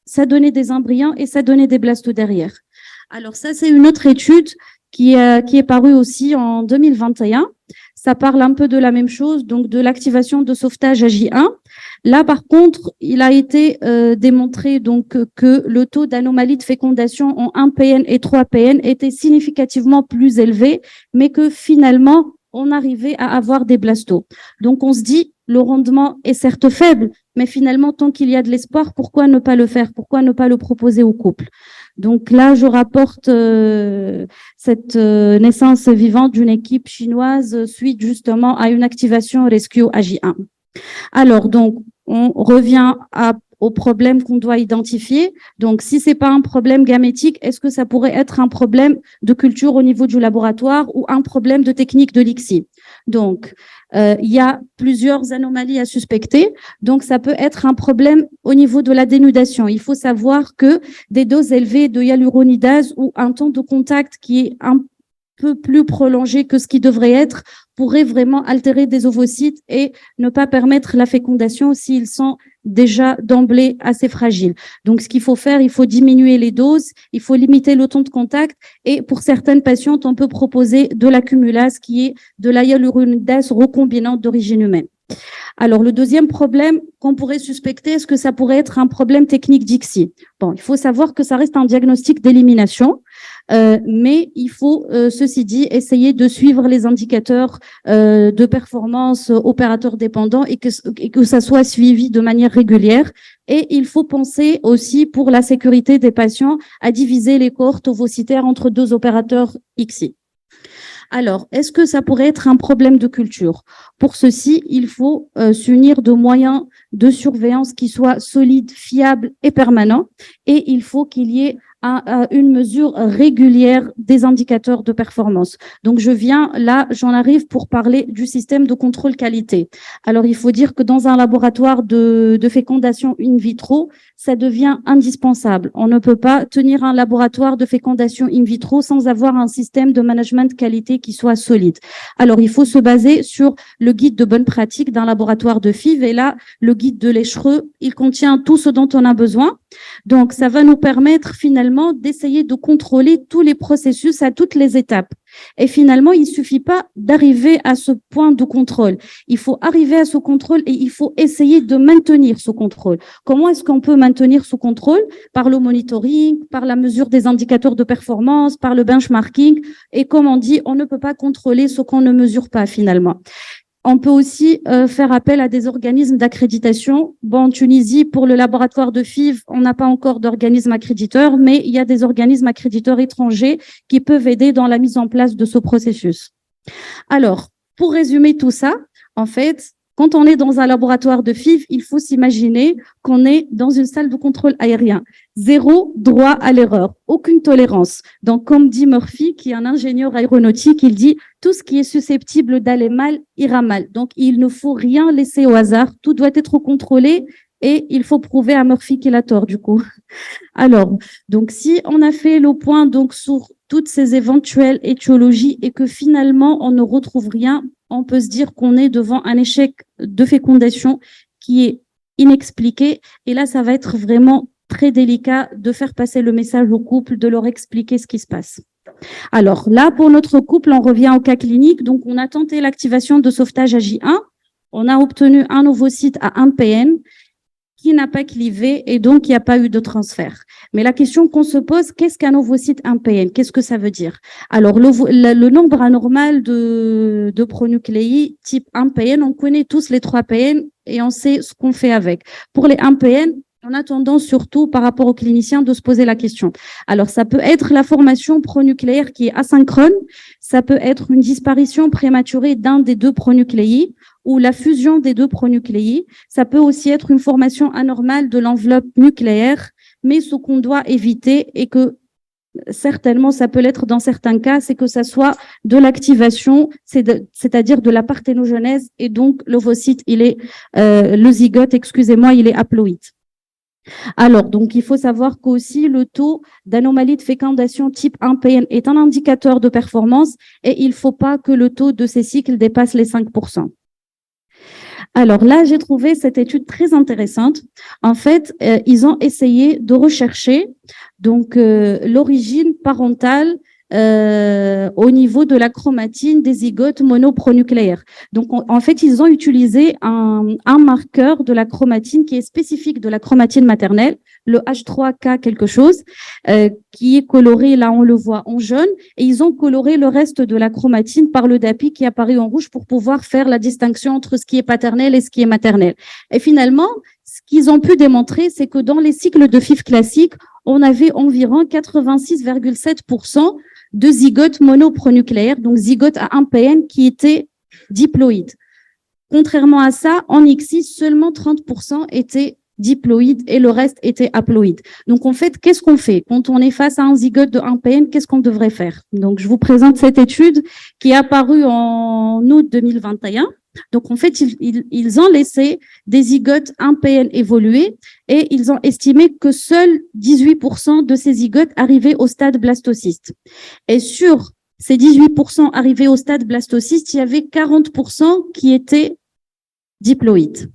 ça donnait des embryons et ça donnait des blastos derrière. Alors ça, c'est une autre étude qui est parue aussi en 2021. Ça parle un peu de la même chose, donc de l'activation de sauvetage à J1. Là, par contre, il a été démontré donc que le taux d'anomalie de fécondation en 1PN et 3PN était significativement plus élevé, mais que finalement, on arrivait à avoir des blastos. Donc, on se dit, le rendement est certes faible, mais finalement, tant qu'il y a de l'espoir, pourquoi ne pas le faire? Pourquoi ne pas le proposer au couple? Donc là, je rapporte cette naissance vivante d'une équipe chinoise suite justement à une activation rescue AJ1. Alors, donc, on revient au problème qu'on doit identifier. Donc, si c'est pas un problème gamétique, est-ce que ça pourrait être un problème de culture au niveau du laboratoire ou un problème de technique de l'ICSI? Donc, il y a plusieurs anomalies à suspecter. Donc, ça peut être un problème au niveau de la dénudation. Il faut savoir que des doses élevées de hyaluronidase ou un temps de contact qui est un peu plus prolongé que ce qui devrait être pourrait vraiment altérer des ovocytes et ne pas permettre la fécondation s'ils sont déjà d'emblée assez fragiles. Donc, ce qu'il faut faire, il faut diminuer les doses, il faut limiter le temps de contact et pour certaines patientes, on peut proposer de l'accumulase qui est de la hyaluronidase recombinante d'origine humaine. Alors, le deuxième problème qu'on pourrait suspecter, est-ce que ça pourrait être un problème technique d'ICSI? Bon, il faut savoir que ça reste un diagnostic d'élimination, mais il faut, ceci dit, essayer de suivre les indicateurs de performance opérateur dépendant et que ça soit suivi de manière régulière. Et il faut penser aussi, pour la sécurité des patients, à diviser les cohortes ovocytaires entre 2 opérateurs ICSI. Alors, est-ce que ça pourrait être un problème de culture? Pour ceci, il faut s'unir de moyens de surveillance qui soient solides, fiables et permanents. Et il faut qu'il y ait à une mesure régulière des indicateurs de performance. Donc, j'en arrive pour parler du système de contrôle qualité. Alors, il faut dire que dans un laboratoire de fécondation in vitro, ça devient indispensable. On ne peut pas tenir un laboratoire de fécondation in vitro sans avoir un système de management qualité qui soit solide. Alors, il faut se baser sur le guide de bonne pratique d'un laboratoire de FIV. Et là, le guide de l'Echereux, il contient tout ce dont on a besoin. Donc, ça va nous permettre finalement d'essayer de contrôler tous les processus à toutes les étapes. Et finalement, il ne suffit pas d'arriver à ce point de contrôle. Il faut arriver à ce contrôle et il faut essayer de maintenir ce contrôle. Comment est-ce qu'on peut maintenir ce contrôle? Par le monitoring, par la mesure des indicateurs de performance, par le benchmarking. Et comme on dit, on ne peut pas contrôler ce qu'on ne mesure pas finalement. On peut aussi faire appel à des organismes d'accréditation. Bon, en Tunisie, pour le laboratoire de FIV, on n'a pas encore d'organisme accréditeur, mais il y a des organismes accréditeurs étrangers qui peuvent aider dans la mise en place de ce processus. Alors, pour résumer tout ça, en fait, quand on est dans un laboratoire de FIV, il faut s'imaginer qu'on est dans une salle de contrôle aérien. Zéro droit à l'erreur, aucune tolérance. Donc, comme dit Murphy, qui est un ingénieur aéronautique, il dit « tout ce qui est susceptible d'aller mal ira mal ». Donc, il ne faut rien laisser au hasard, tout doit être contrôlé et il faut prouver à Murphy qu'il a tort du coup. Alors, donc si on a fait le point donc sur toutes ces éventuelles étiologies et que finalement on ne retrouve rien, on peut se dire qu'on est devant un échec de fécondation qui est inexpliqué. Et là, ça va être vraiment très délicat de faire passer le message au couple, de leur expliquer ce qui se passe. Alors là, pour notre couple, on revient au cas clinique. Donc, on a tenté l'activation de sauvetage à J1. On a obtenu un ovocyte à 1 PN qui n'a pas clivé et donc il n'y a pas eu de transfert. Mais la question qu'on se pose, qu'est-ce qu'un ovocyte 1 PN? Qu'est-ce que ça veut dire? Alors, le nombre anormal de pronucléi type 1 PN, on connaît tous les 3 PN et on sait ce qu'on fait avec. Pour les 1 PN, on a tendance surtout par rapport aux cliniciens de se poser la question. Alors, ça peut être la formation pronucléaire qui est asynchrone, ça peut être une disparition prématurée d'un des deux pronucléi ou la fusion des deux pronucléi. Ça peut aussi être une formation anormale de l'enveloppe nucléaire, mais ce qu'on doit éviter et que certainement ça peut l'être dans certains cas, c'est que ça soit de l'activation, c'est-à-dire de la parthénogenèse et donc l'ovocyte, le zygote, excusez-moi, il est haploïde. Alors, donc, il faut savoir qu'aussi le taux d'anomalie de fécondation type 1PN est un indicateur de performance et il ne faut pas que le taux de ces cycles dépasse les 5%. Alors là, j'ai trouvé cette étude très intéressante. En fait, ils ont essayé de rechercher donc l'origine parentale au niveau de la chromatine des zygotes monopronucléaires. Donc, en fait, ils ont utilisé un marqueur de la chromatine qui est spécifique de la chromatine maternelle, le H3K quelque chose, qui est coloré, là on le voit en jaune, et ils ont coloré le reste de la chromatine par le DAPI qui apparaît en rouge pour pouvoir faire la distinction entre ce qui est paternel et ce qui est maternel. Et finalement, ce qu'ils ont pu démontrer, c'est que dans les cycles de FIV classiques, on avait environ 86,7% de zygotes monopronucléaires, donc zygotes à 1 PN qui étaient diploïdes. Contrairement à ça, en ICSI, seulement 30% étaient diploïdes et le reste était haploïde. Donc, en fait, qu'est-ce qu'on fait? Quand on est face à un zygote de 1 PN, qu'est-ce qu'on devrait faire? Donc, je vous présente cette étude qui est apparue en août 2021. Donc, en fait, ils ont laissé des zygotes 1 PN évoluer et ils ont estimé que seuls 18% de ces zygotes arrivaient au stade blastocyste. Et sur ces 18% arrivés au stade blastocyste, il y avait 40% qui étaient diploïdes.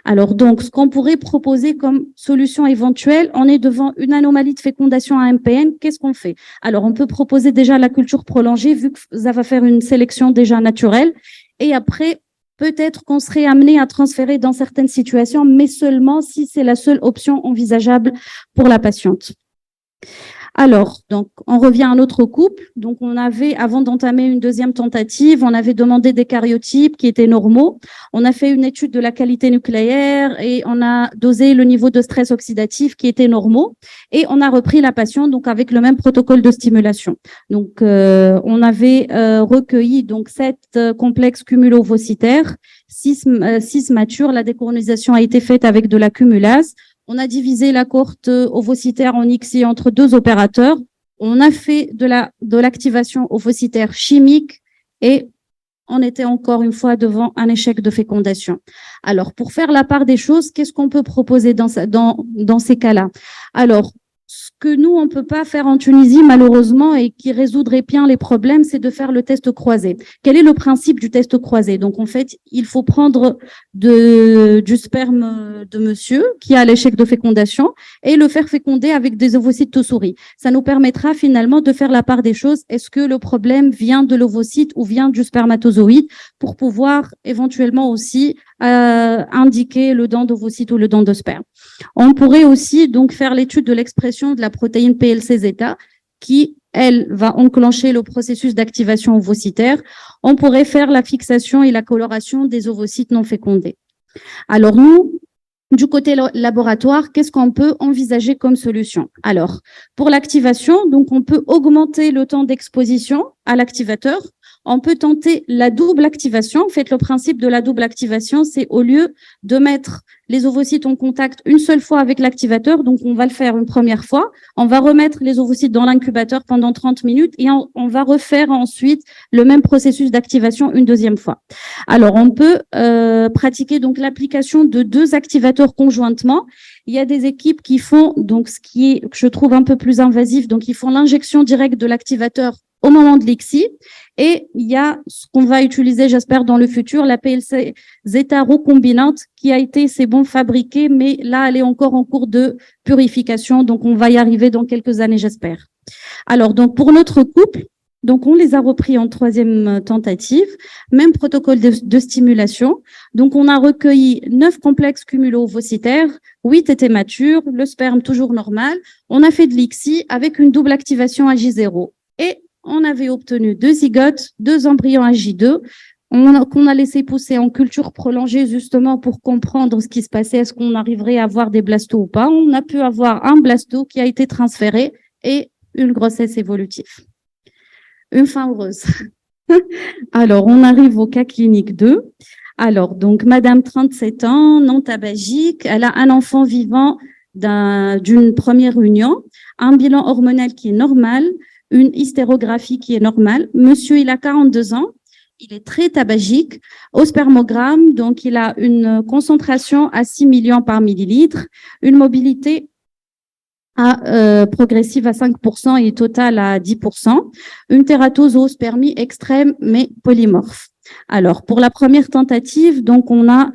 Alors, donc, ce qu'on pourrait proposer comme solution éventuelle, on est devant une anomalie de fécondation à MPN, qu'est-ce qu'on fait? Alors, on peut proposer déjà la culture prolongée, vu que ça va faire une sélection déjà naturelle, et après, peut-être qu'on serait amené à transférer dans certaines situations, mais seulement si c'est la seule option envisageable pour la patiente. Alors, donc, on revient à notre couple. Donc, on avait, avant d'entamer une deuxième tentative, on avait demandé des cariotypes qui étaient normaux. On a fait une étude de la qualité nucléaire et on a dosé le niveau de stress oxydatif qui était normaux. Et on a repris la patiente, donc, avec le même protocole de stimulation. Donc, on avait recueilli, donc, 7 complexes cumulo-ovocytaires, 6 matures. La décolonisation a été faite avec de la cumulase. On a divisé la cohorte ovocytaire en ICSI entre 2 opérateurs. On a fait de l'activation ovocytaire chimique et on était encore une fois devant un échec de fécondation. Alors, pour faire la part des choses, qu'est-ce qu'on peut proposer dans ces cas-là? Alors, ce que nous, on ne peut pas faire en Tunisie, malheureusement, et qui résoudrait bien les problèmes, c'est de faire le test croisé. Quel est le principe du test croisé? Donc, en fait, il faut prendre du sperme de monsieur qui a l'échec de fécondation et le faire féconder avec des ovocytes souris. Ça nous permettra finalement de faire la part des choses. Est-ce que le problème vient de l'ovocyte ou vient du spermatozoïde, pour pouvoir éventuellement aussi indiquer le don d'ovocyte ou le don de sperme. On pourrait aussi donc faire l'étude de l'expression de la protéine PLC-zeta qui, elle, va enclencher le processus d'activation ovocytaire. On pourrait faire la fixation et la coloration des ovocytes non fécondés. Alors nous, du côté laboratoire, qu'est-ce qu'on peut envisager comme solution? Alors, pour l'activation, donc on peut augmenter le temps d'exposition à l'activateur. On peut tenter la double activation. En fait, le principe de la double activation, c'est au lieu de mettre les ovocytes en contact une seule fois avec l'activateur, donc on va le faire une première fois, on va remettre les ovocytes dans l'incubateur pendant 30 minutes et on va refaire ensuite le même processus d'activation une deuxième fois. Alors, on peut pratiquer donc l'application de 2 activateurs conjointement. Il y a des équipes qui font donc ce qui est, que je trouve un peu plus invasif, donc ils font l'injection directe de l'activateur au moment de l'ICSI. Et il y a ce qu'on va utiliser, j'espère, dans le futur, la PLC zeta recombinante qui a été, c'est bon, fabriquée, mais là, elle est encore en cours de purification. Donc, on va y arriver dans quelques années, j'espère. Alors, donc, pour notre couple, donc, on les a repris en 3e tentative, même protocole de stimulation. Donc, on a recueilli 9 complexes cumulo-ovocytaires, 8 étaient matures, le sperme toujours normal. On a fait de l'ICSI avec une double activation à J0. Et on avait obtenu 2 zygotes, 2 embryons à J2, qu'on a laissé pousser en culture prolongée justement pour comprendre ce qui se passait, est-ce qu'on arriverait à avoir des blastos ou pas. On a pu avoir un blasto qui a été transféré et une grossesse évolutive. Une fin heureuse. Alors, on arrive au cas clinique 2. Alors, donc, madame, 37 ans, non tabagique, elle a un enfant vivant d'une première union, un bilan hormonal qui est normal, une hystérographie qui est normale. Monsieur, il a 42 ans, il est très tabagique. Au spermogramme, donc il a une concentration à 6 millions par millilitre, une mobilité progressive à 5% et totale à 10%, une tératose zoospermie extrême mais polymorphe. Alors, pour la première tentative, donc on a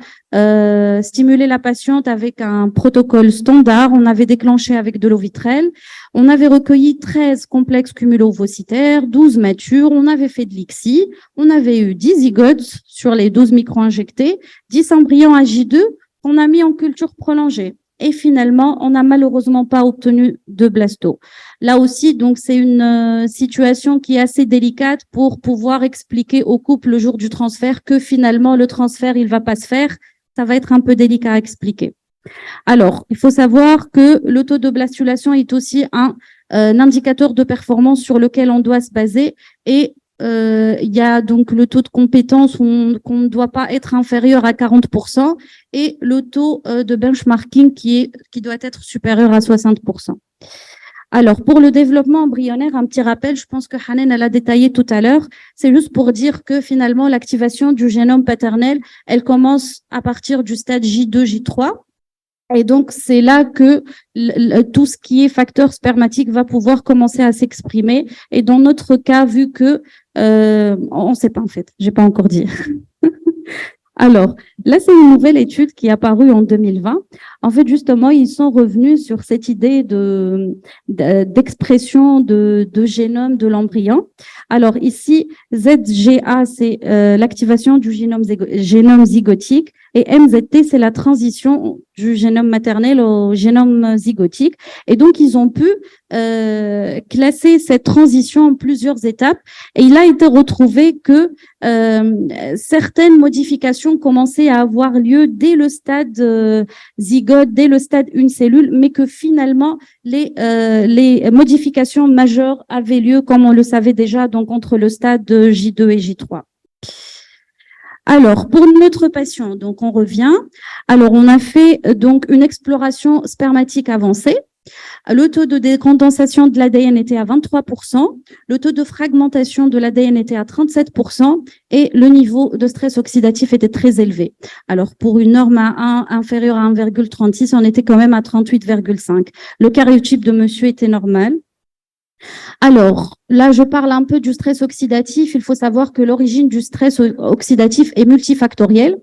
stimulé la patiente avec un protocole standard. On avait déclenché avec de l'eau vitrelle. On avait recueilli 13 complexes cumulo-ovocytaires, 12 matures. On avait fait de l'ICSI. On avait eu 10 zygotes sur les 12 micro-injectés, 10 embryons à J2 qu'on a mis en culture prolongée. Et finalement, on n'a malheureusement pas obtenu de blasto. Là aussi, donc, c'est une situation qui est assez délicate pour pouvoir expliquer au couple le jour du transfert que finalement, le transfert, il va pas se faire. Ça va être un peu délicat à expliquer. Alors, il faut savoir que le taux de blastulation est aussi un indicateur de performance sur lequel on doit se baser et il y a donc le taux de compétence qu'on ne doit pas être inférieur à 40% et le taux de benchmarking qui doit être supérieur à 60%. Alors, pour le développement embryonnaire, un petit rappel, je pense que Hanen l'a détaillé tout à l'heure, c'est juste pour dire que finalement, l'activation du génome paternel, elle commence à partir du stade J2, J3. Et donc, c'est là que tout ce qui est facteur spermatique va pouvoir commencer à s'exprimer. Et dans notre cas, vu que, on ne sait pas en fait, j'ai pas encore dit. Alors, là, c'est une nouvelle étude qui est apparue en 2020. En fait, justement, ils sont revenus sur cette idée d'expression de génome de l'embryon. Alors ici, ZGA, c'est l'activation du génome zygotique et MZT, c'est la transition du génome maternel au génome zygotique. Et donc, ils ont pu classer cette transition en plusieurs étapes et il a été retrouvé que certaines modifications commençaient à avoir lieu dès le stade zygote, dès le stade une cellule, mais que finalement, les modifications majeures avaient lieu, comme on le savait déjà, donc entre le stade J2 et J3. Alors, pour notre patient, donc on revient. Alors, on a fait donc une exploration spermatique avancée. Le taux de décondensation de l'ADN était à 23%, le taux de fragmentation de l'ADN était à 37% et le niveau de stress oxydatif était très élevé. Alors, pour une norme à 1 inférieure à 1,36, on était quand même à 38,5. Le karyotype de monsieur était normal. Alors, là, je parle un peu du stress oxydatif. Il faut savoir que l'origine du stress oxydatif est multifactorielle.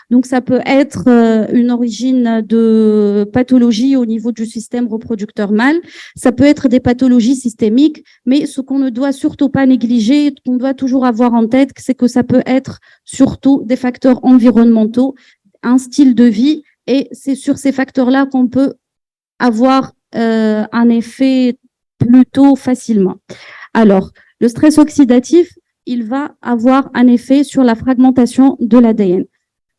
Donc, ça peut être une origine de pathologie au niveau du système reproducteur mâle. Ça peut être des pathologies systémiques, mais ce qu'on ne doit surtout pas négliger, qu'on doit toujours avoir en tête, c'est que ça peut être surtout des facteurs environnementaux, un style de vie, et c'est sur ces facteurs-là qu'on peut avoir un effet plutôt facilement. Alors, le stress oxydatif, il va avoir un effet sur la fragmentation de l'ADN.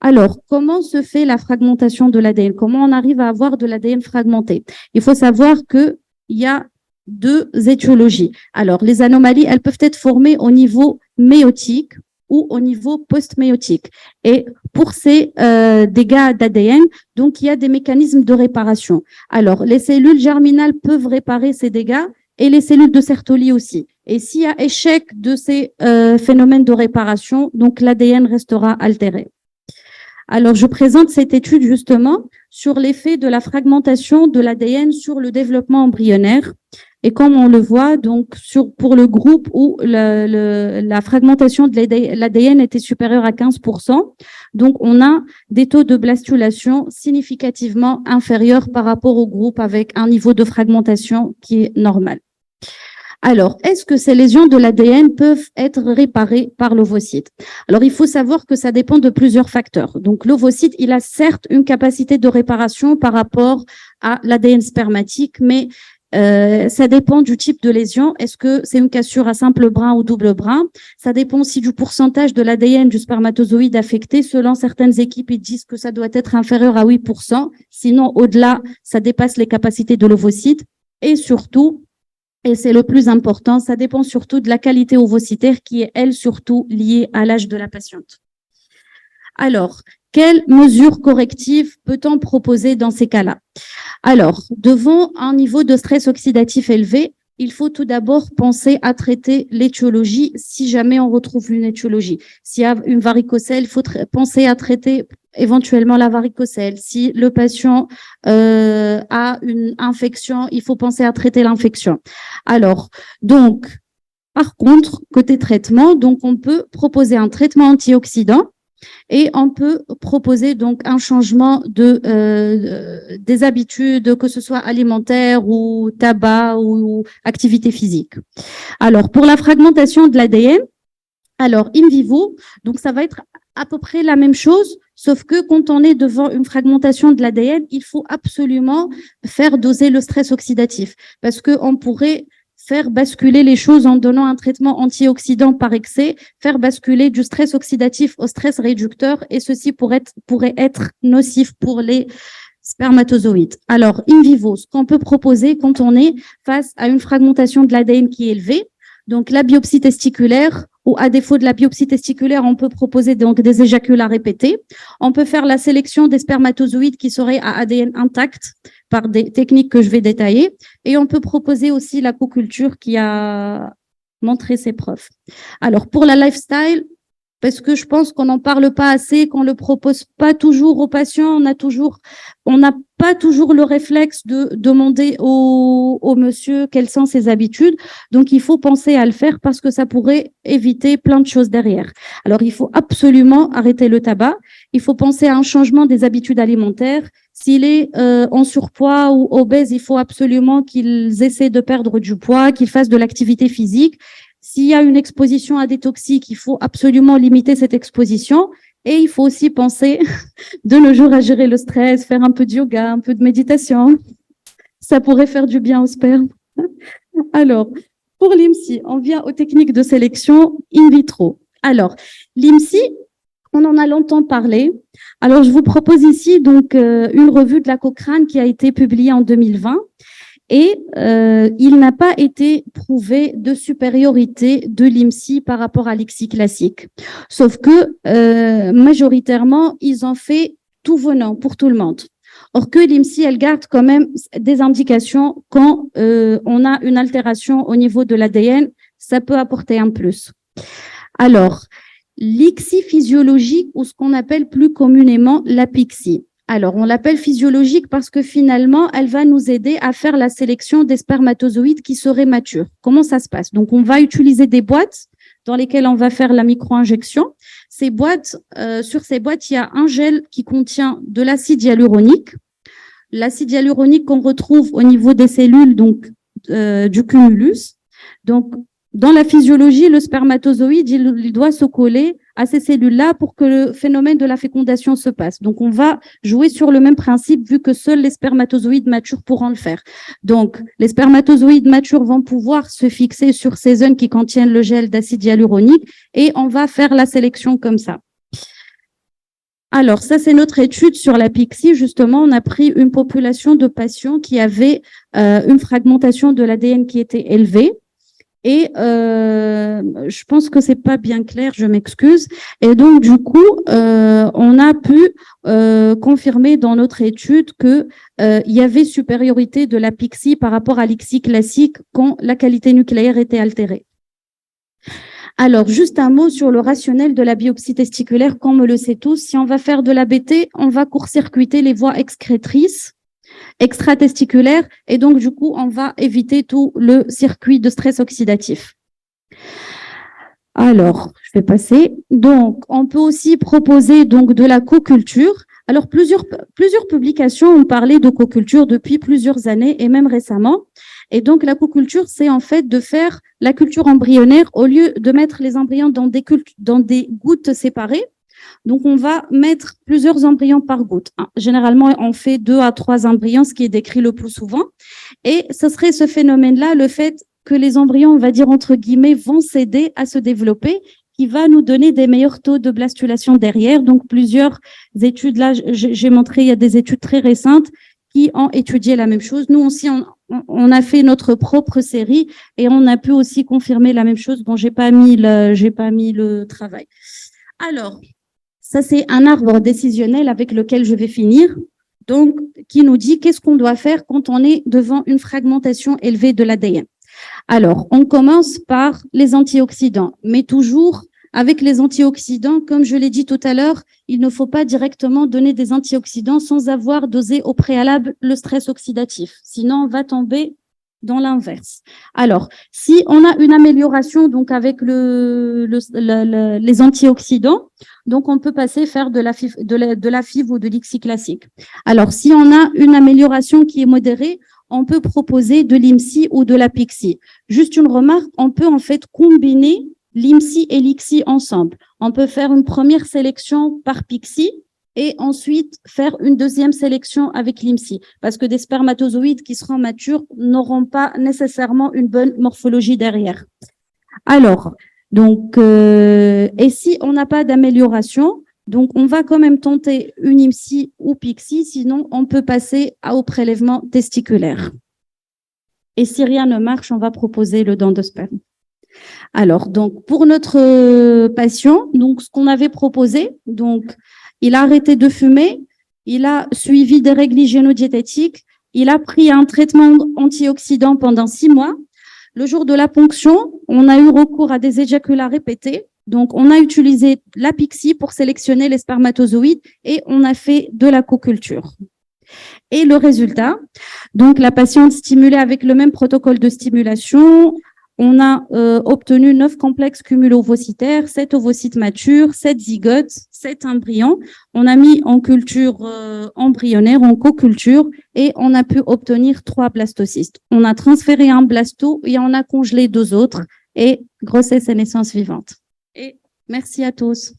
Alors, comment se fait la fragmentation de l'ADN? Comment on arrive à avoir de l'ADN fragmenté? Il faut savoir qu'il y a deux étiologies. Alors, les anomalies, elles peuvent être formées au niveau méiotique ou au niveau post-méiotique. Et pour ces dégâts d'ADN, donc il y a des mécanismes de réparation. Alors, les cellules germinales peuvent réparer ces dégâts et les cellules de Sertoli aussi. Et s'il y a échec de ces phénomènes de réparation, donc l'ADN restera altéré. Alors, je présente cette étude justement sur l'effet de la fragmentation de l'ADN sur le développement embryonnaire. Et comme on le voit, donc pour le groupe où la fragmentation de l'ADN était supérieure à 15%, donc on a des taux de blastulation significativement inférieurs par rapport au groupe avec un niveau de fragmentation qui est normal. Alors, est-ce que ces lésions de l'ADN peuvent être réparées par l'ovocyte? Alors, il faut savoir que ça dépend de plusieurs facteurs. Donc, l'ovocyte, il a certes une capacité de réparation par rapport à l'ADN spermatique, mais ça dépend du type de lésion. Est-ce que c'est une cassure à simple brin ou double brin? Ça dépend aussi du pourcentage de l'ADN du spermatozoïde affecté. Selon certaines équipes, ils disent que ça doit être inférieur à 8%. Sinon, au-delà, ça dépasse les capacités de l'ovocyte. Et surtout, et c'est le plus important, ça dépend surtout de la qualité ovocytaire qui est, elle, surtout liée à l'âge de la patiente. Alors, quelles mesures correctives peut-on proposer dans ces cas-là? Alors, devant un niveau de stress oxydatif élevé, il faut tout d'abord penser à traiter l'étiologie si jamais on retrouve une étiologie. S'il y a une varicocèle, il faut penser à traiter éventuellement la varicocèle. Si le patient a une infection, il faut penser à traiter l'infection. Alors, donc, par contre, côté traitement, donc on peut proposer un traitement antioxydant et on peut proposer donc un changement des habitudes, que ce soit alimentaire ou tabac ou activité physique. Alors, pour la fragmentation de l'ADN, alors in vivo, donc ça va être à peu près la même chose, sauf que quand on est devant une fragmentation de l'ADN, il faut absolument faire doser le stress oxydatif parce qu'on pourrait faire basculer les choses en donnant un traitement antioxydant par excès, faire basculer du stress oxydatif au stress réducteur et ceci pourrait être nocif pour les spermatozoïdes. Alors, in vivo, ce qu'on peut proposer quand on est face à une fragmentation de l'ADN qui est élevée, donc la biopsie testiculaire, ou à défaut de la biopsie testiculaire, on peut proposer donc des éjaculats répétés. On peut faire la sélection des spermatozoïdes qui seraient à ADN intact par des techniques que je vais détailler. Et on peut proposer aussi la co-culture qui a montré ses preuves. Alors, pour la lifestyle, parce que je pense qu'on n'en parle pas assez, qu'on le propose pas toujours aux patients, on n'a pas toujours le réflexe de demander au monsieur quelles sont ses habitudes. Donc, il faut penser à le faire parce que ça pourrait éviter plein de choses derrière. Alors, il faut absolument arrêter le tabac. Il faut penser à un changement des habitudes alimentaires. S'il est en surpoids ou obèse, il faut absolument qu'ils essaient de perdre du poids, qu'ils fassent de l'activité physique. S'il y a une exposition à des toxiques, il faut absolument limiter cette exposition. Et il faut aussi penser de nos jours à gérer le stress, faire un peu de yoga, un peu de méditation. Ça pourrait faire du bien au sperme. Alors, pour l'IMSI, on vient aux techniques de sélection in vitro. Alors, l'IMSI, on en a longtemps parlé. Alors, je vous propose ici donc une revue de la Cochrane qui a été publiée en 2020. Et il n'a pas été prouvé de supériorité de l'IMSI par rapport à l'ICSI classique. Sauf que majoritairement, ils ont fait tout venant pour tout le monde. Or que l'IMSI, elle garde quand même des indications quand on a une altération au niveau de l'ADN, ça peut apporter un plus. Alors, l'ICSI physiologique ou ce qu'on appelle plus communément l'apixie. Alors, on l'appelle physiologique parce que finalement, elle va nous aider à faire la sélection des spermatozoïdes qui seraient matures. Comment ça se passe? Donc, on va utiliser des boîtes dans lesquelles on va faire la micro-injection. Ces boîtes, sur ces boîtes, il y a un gel qui contient de l'acide hyaluronique. L'acide hyaluronique qu'on retrouve au niveau des cellules donc, du cumulus. Donc, dans la physiologie, le spermatozoïde, il doit se coller à ces cellules-là pour que le phénomène de la fécondation se passe. Donc, on va jouer sur le même principe vu que seuls les spermatozoïdes matures pourront le faire. Donc, les spermatozoïdes matures vont pouvoir se fixer sur ces zones qui contiennent le gel d'acide hyaluronique et on va faire la sélection comme ça. Alors, ça, c'est notre étude sur l'apixie. Justement, on a pris une population de patients qui avaient une fragmentation de l'ADN qui était élevée. Et je pense que c'est pas bien clair, je m'excuse. Et donc, du coup, on a pu confirmer dans notre étude que il y avait supériorité de l'apixie par rapport à l'ICSI classique quand la qualité nucléaire était altérée. Alors, juste un mot sur le rationnel de la biopsie testiculaire. Comme on le sait tous, si on va faire de l'ABT, on va court-circuiter les voies excrétrices extratesticulaires et donc, du coup, on va éviter tout le circuit de stress oxydatif. Alors, je vais passer. Donc, on peut aussi proposer donc de la co-culture. Alors, plusieurs publications ont parlé de co-culture depuis plusieurs années et même récemment. Et donc, la co-culture, c'est en fait de faire la culture embryonnaire au lieu de mettre les embryons dans des gouttes séparées. Donc, on va mettre plusieurs embryons par goutte. Généralement, on fait 2 à 3 embryons, ce qui est décrit le plus souvent. Et ce serait ce phénomène-là, le fait que les embryons, on va dire entre guillemets, vont s'aider à se développer, qui va nous donner des meilleurs taux de blastulation derrière. Donc, plusieurs études, là, j'ai montré, il y a des études très récentes qui ont étudié la même chose. Nous aussi, on a fait notre propre série et on a pu aussi confirmer la même chose. Bon, j'ai pas mis le travail. Alors, ça, c'est un arbre décisionnel avec lequel je vais finir. Donc, qui nous dit qu'est-ce qu'on doit faire quand on est devant une fragmentation élevée de l'ADN. Alors, on commence par les antioxydants, mais toujours avec les antioxydants, comme je l'ai dit tout à l'heure, il ne faut pas directement donner des antioxydants sans avoir dosé au préalable le stress oxydatif. Sinon, on va tomber dans l'inverse. Alors, si on a une amélioration donc avec les antioxydants, donc on peut passer faire de la FIV ou de l'ICSI classique. Alors, si on a une amélioration qui est modérée, on peut proposer de l'IMSI ou de l'apixie. Juste une remarque, on peut en fait combiner l'IMSI et l'ICSI ensemble. On peut faire une première sélection par PIXI et ensuite faire une deuxième sélection avec l'IMSI, parce que des spermatozoïdes qui seront matures n'auront pas nécessairement une bonne morphologie derrière. Alors, donc, et si on n'a pas d'amélioration, donc on va quand même tenter une IMSI ou PIXI, sinon on peut passer au prélèvement testiculaire. Et si rien ne marche, on va proposer le don de sperme. Alors, donc, pour notre patient, donc, ce qu'on avait proposé, donc, il a arrêté de fumer, il a suivi des règles hygiéno-diététiques, il a pris un traitement antioxydant pendant 6 mois. Le jour de la ponction, on a eu recours à des éjaculats répétés. Donc, on a utilisé l'apixie pour sélectionner les spermatozoïdes et on a fait de la co-culture. Et le résultat, donc, la patiente stimulée avec le même protocole de stimulation, on a obtenu 9 complexes cumulo-ovocytaires, 7 ovocytes matures, 7 zygotes, 7 embryons. On a mis en culture embryonnaire, en co-culture, et on a pu obtenir 3 blastocystes. On a transféré un blasto et on a congelé 2 autres, et grossesse et naissance vivante. Et merci à tous.